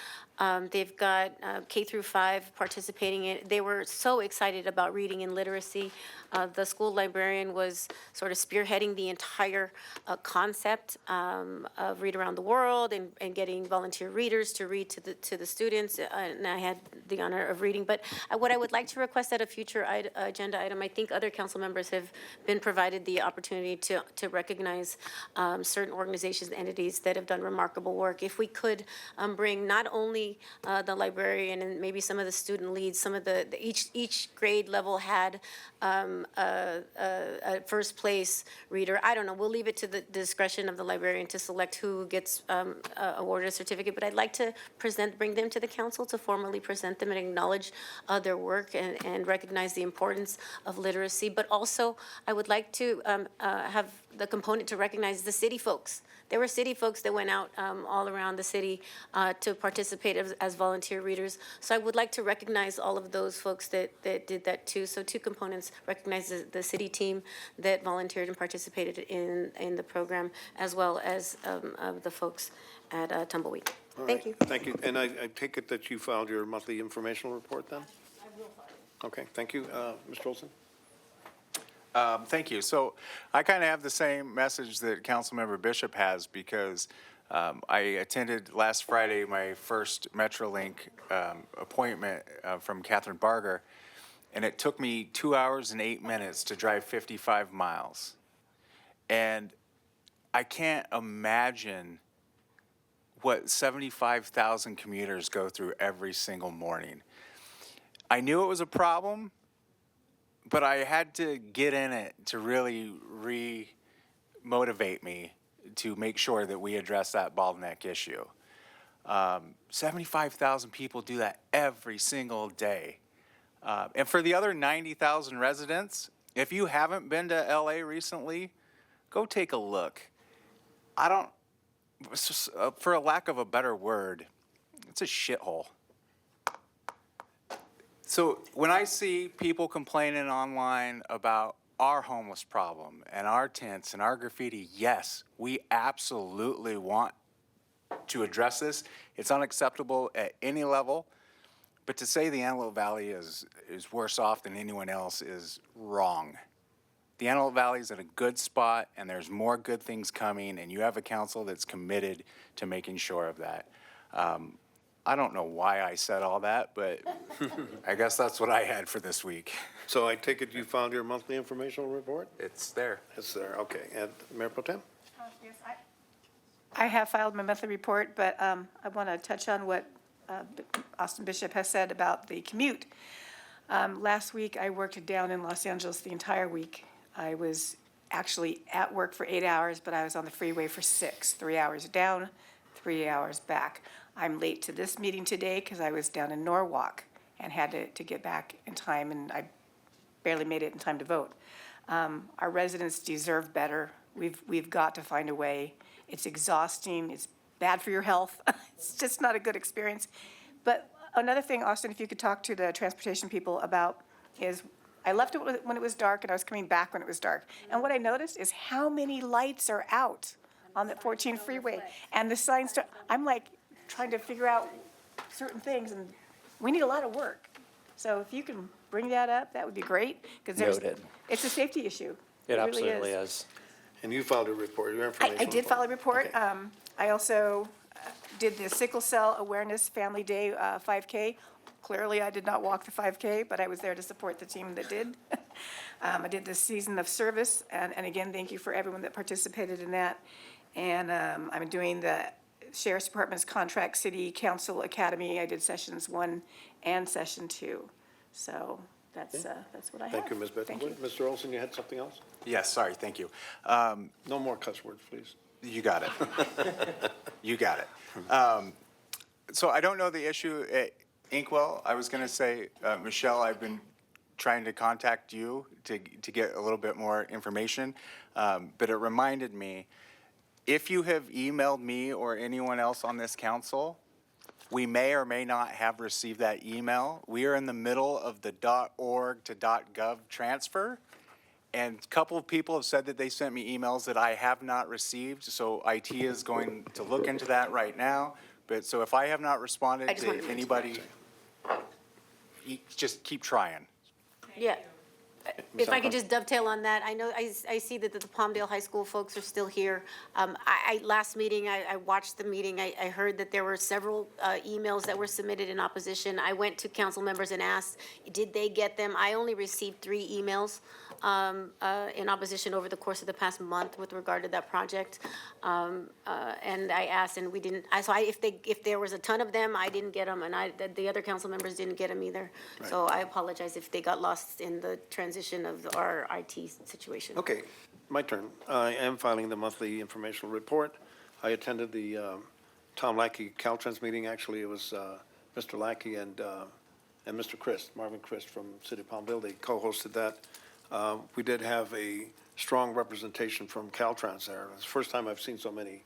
They've got K through 5 participating in it. They were so excited about reading and literacy. The school librarian was sort of spearheading the entire concept of Read Around the World and getting volunteer readers to read to the students. And I had the honor of reading. But what I would like to request at a future agenda item, I think other council members have been provided the opportunity to recognize certain organizations, entities that have done remarkable work. If we could bring not only the librarian and maybe some of the student leads, some of each grade level had a first place reader. I don't know, we'll leave it to the discretion of the librarian to select who gets awarded a certificate, but I'd like to bring them to the council to formally present them and acknowledge their work and recognize the importance of literacy. But also, I would like to have the component to recognize the city folks. There were city folks that went out all around the city to participate as volunteer readers. So I would like to recognize all of those folks that did that too. So 2 components: recognize the city team that volunteered and participated in the program, as well as the folks at Tumbleweed. Thank you. Thank you. And I take it that you filed your monthly informational report then? I will file. Okay, thank you. Mr. Olson? Thank you. So I kind of have the same message that Councilmember Bishop has, because I attended last Friday my first Metrolink appointment from Catherine Barger, and it took me 2 hours and 8 minutes to drive 55 miles. And I can't imagine what 75,000 commuters go through every single morning. I knew it was a problem, but I had to get in it to really re-motivate me to make sure that we address that bottleneck issue. 75,000 people do that every single day. And for the other 90,000 residents, if you haven't been to LA recently, go take a look. For a lack of a better word, it's a shithole. So when I see people complaining online about our homeless problem and our tents and our graffiti, yes, we absolutely want to address this. It's unacceptable at any level. But to say the Antelope Valley is worse off than anyone else is wrong. The Antelope Valley is in a good spot, and there's more good things coming, and you have a council that's committed to making sure of that. I don't know why I said all that, but I guess that's what I had for this week. So I take it you filed your monthly informational report? It's there. It's there, okay. And Mayor Pro Tem? Yes, I have filed my monthly report, but I want to touch on what Austin Bishop has said about the commute. Last week, I worked down in Los Angeles the entire week. I was actually at work for 8 hours, but I was on the freeway for 6, 3 hours down, 3 hours back. I'm late to this meeting today because I was down in Norwalk and had to get back in time, and I barely made it in time to vote. Our residents deserve better. We've got to find a way. It's exhausting, it's bad for your health. It's just not a good experience. But another thing, Austin, if you could talk to the transportation people about is, I left it when it was dark and I was coming back when it was dark. And what I noticed is how many lights are out on the 14 freeway. And the signs, I'm like trying to figure out certain things, and we need a lot of work. So if you can bring that up, that would be great, because Noted. it's a safety issue. It really absolutely is. And you filed a report, your information. I did file a report. Okay. I also did the Sickle Cell Awareness Family Day 5K. Clearly, I did not walk the 5K, but I was there to support the team that did. I did the season of service, and again, thank you for everyone that participated in that. And I'm doing the Sheriff's Department's Contract City Council Academy. I did sessions 1 and session 2. So that's what I have. Thank you, Ms. Thank Bettenwood. Mr. Olson, you had something else? Yes, sorry, thank you. No more cuss words, please. You got it. You got it. So I don't know the issue at Inkwell. I was going to say, Michelle, I've been trying to contact you to get a little bit more information, but it reminded me, if you have emailed me or anyone else on this council, we may or may not have received that email. We are in the middle of the .org to .gov transfer, and a couple of people have said that they sent me emails that I have not received, so IT is going to look into that right now. But so if I have not responded just wanted to to anybody, just keep trying. Yeah. If I could just dovetail on that, I know, I see that the Palmdale High School folks are still here. Last meeting, I watched the meeting, I heard that there were several emails that were submitted in opposition. I went to council members and asked, did they get them? I only received 3 emails in opposition over the course of the past month with regard to that project. And I asked, and we didn't, if there was a ton of them, I didn't get them, and the other council members didn't get them either. So I apologize if they got lost in the transition of our IT situation. Okay, my turn. I am filing the monthly informational report. I attended the Tom Lackey Caltrans meeting. Actually, it was Mr. Lackey and Mr. Christ, Marvin Christ from City of Palmdale. They co-hosted that. We did have a strong representation from Caltrans there. It's the first time I've seen so many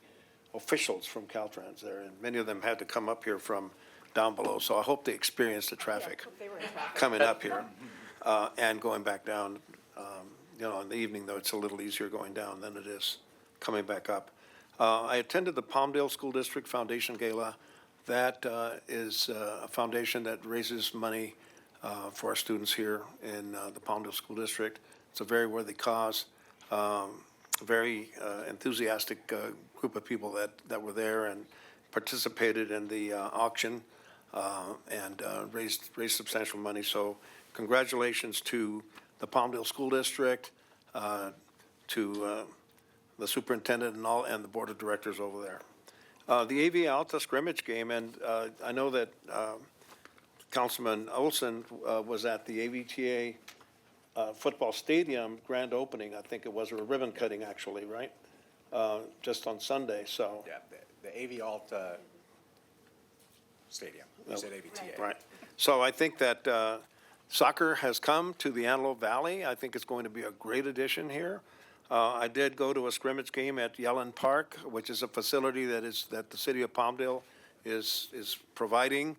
officials from Caltrans there, and many of them had to come up here from down below. So I hope they experienced the traffic coming up here and going back down. In the evening, though, it's a little easier going down than it is coming back up. I attended the Palmdale School District Foundation Gala. That is a foundation that raises money for our students here in the Palmdale School District. It's a very worthy cause. Very enthusiastic group of people that were there and participated in the auction and raised substantial money. So congratulations to the Palmdale School District, to the superintendent and the board of directors over there. The AV Alta scrimmage game, and I know that Councilman Olson was at the AVTA football stadium grand opening. I think it was, or a ribbon cutting actually, right? Just on Sunday, so. Yeah, the AV Alta Stadium, you said AVTA. Right. So I think that soccer has come to the Antelope Valley. I think it's going to be a great addition here. I did go to a scrimmage game at Yellen Park, which is a facility that the city of Palmdale is providing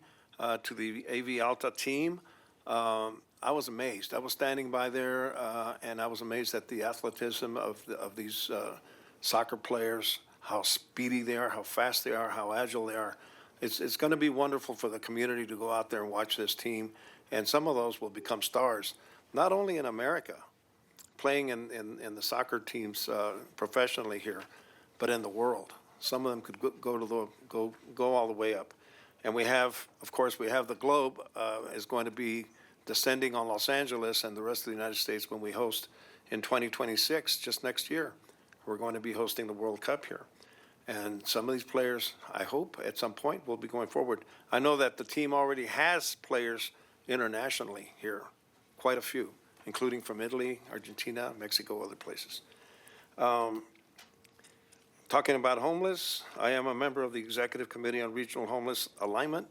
to the AV Alta team. I was amazed. I was standing by there, and I was amazed at the athleticism of these soccer players, how speedy they are, how fast they are, how agile they are. It's going to be wonderful for the community to go out there and watch this team, and some of those will become stars, not only in America, playing in the soccer teams professionally here, but in the world. Some of them could go all the way up. And we have, of course, the Globe is going to be descending on Los Angeles and the rest of the United States when we host in 2026, just next year. We're going to be hosting the World Cup here. And some of these players, I hope, at some point will be going forward. I know that the team already has players internationally here, quite a few, including from Italy, Argentina, Mexico, other places. Talking about homeless, I am a member of the Executive Committee on Regional Homeless Alignment,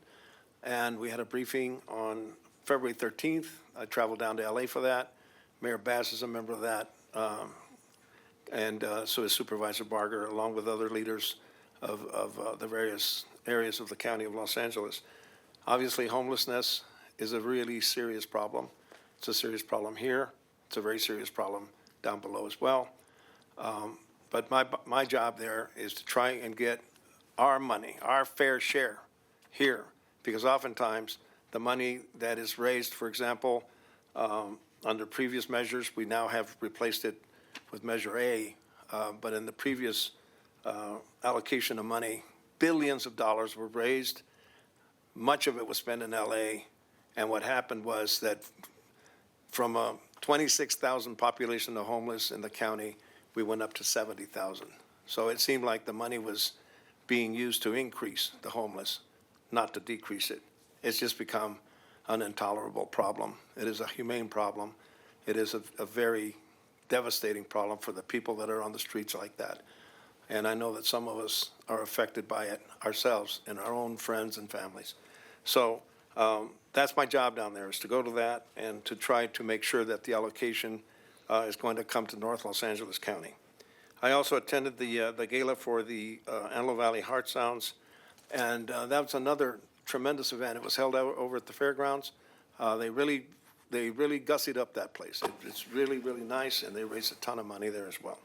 and we had a briefing on February 13th. I traveled down to LA for that, Mayor Bass is a member of that, and so is Supervisor Barger, along with other leaders of the various areas of the county of Los Angeles. Obviously, homelessness is a really serious problem. It's a serious problem here. It's a very serious problem down below as well. But my job there is to try and get our money, our fair share here, because oftentimes the money that is raised, for example, under previous measures, we now have replaced it with Measure A, but in the previous allocation of money, billions of dollars were raised. Much of it was spent in LA, and what happened was that from a 26,000 population of homeless in the county, we went up to 70,000. So it seemed like the money was being used to increase the homeless, not to decrease it. It's just become an intolerable problem. It is a humane problem. It is a very devastating problem for the people that are on the streets like that. And I know that some of us are affected by it ourselves and our own friends and families. So that's my job down there, is to go to that and to try to make sure that the allocation is going to come to North Los Angeles County. I also attended the gala for the Antelope Valley Heart Sounds, and that was another tremendous event. It was held over at the fairgrounds. They really gussied up that place. It's really, really nice, and they raised a ton of money there as well.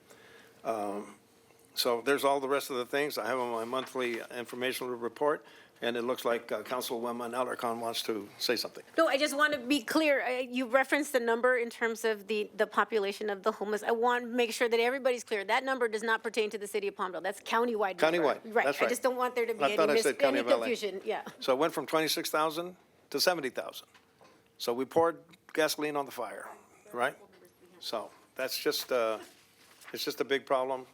So there's all the rest of the things I have on my monthly informational report, and it looks like Councilwoman Alarcon wants to say something. No, I just want to be clear. You referenced the number in terms of the population of the homeless. I want to make sure that everybody's clear. That number does not pertain to the city of Palmdale. That's countywide number. Countywide, Right. that's I right. just don't want there to be I thought I said County any of LA. confusion. Yeah. So it went from 26,000 to 70,000. So we poured gasoline on the fire, right? So that's just, it's just a big problem.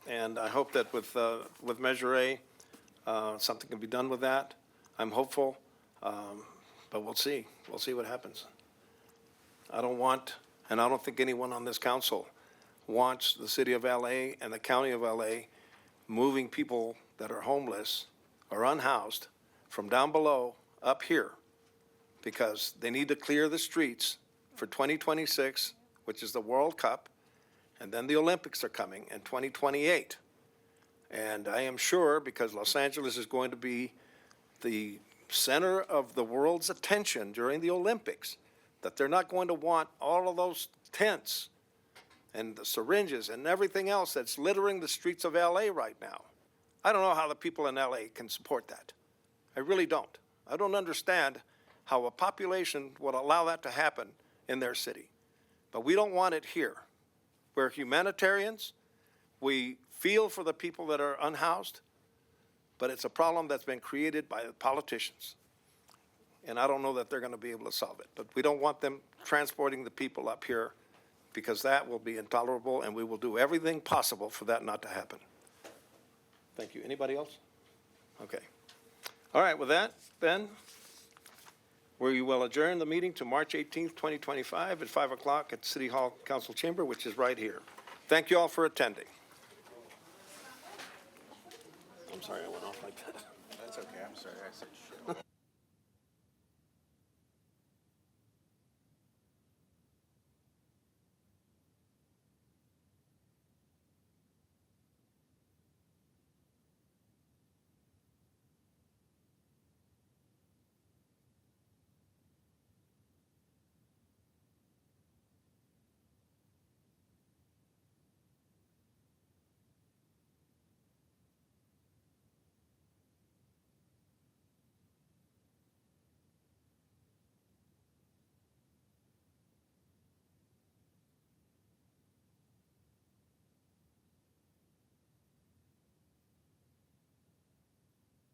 And I hope that with Measure A, something can be done with that. I'm hopeful, but we'll see. We'll see what happens. I don't want, and I don't think anyone on this council wants the city of LA and the county of LA moving people that are homeless or unhoused from down below up here, because they need to clear the streets for 2026, which is the World Cup, and then the Olympics are coming in 2028. And I am sure, because Los Angeles is going to be the center of the world's attention during the Olympics, that they're not going to want all of those tents and the syringes and everything else that's littering the streets of LA right now. I don't know how the people in LA can support that. I really don't. I don't understand how a population would allow that to happen in their city. But we don't want it here. We're humanitarians. We feel for the people that are unhoused, but it's a problem that's been created by the politicians. And I don't know that they're going to be able to solve it. But we don't want them transporting the people up here, because that will be intolerable, and we will do everything possible for that not to happen. Thank you. Anybody else? Okay. All right, with that, then, we will adjourn the meeting to March 18th, 2025 at 5 o'clock at City Hall Council Chamber, which is right here. Thank you all for attending. I'm sorry I went off like that. That's okay, I'm sorry, I said shit.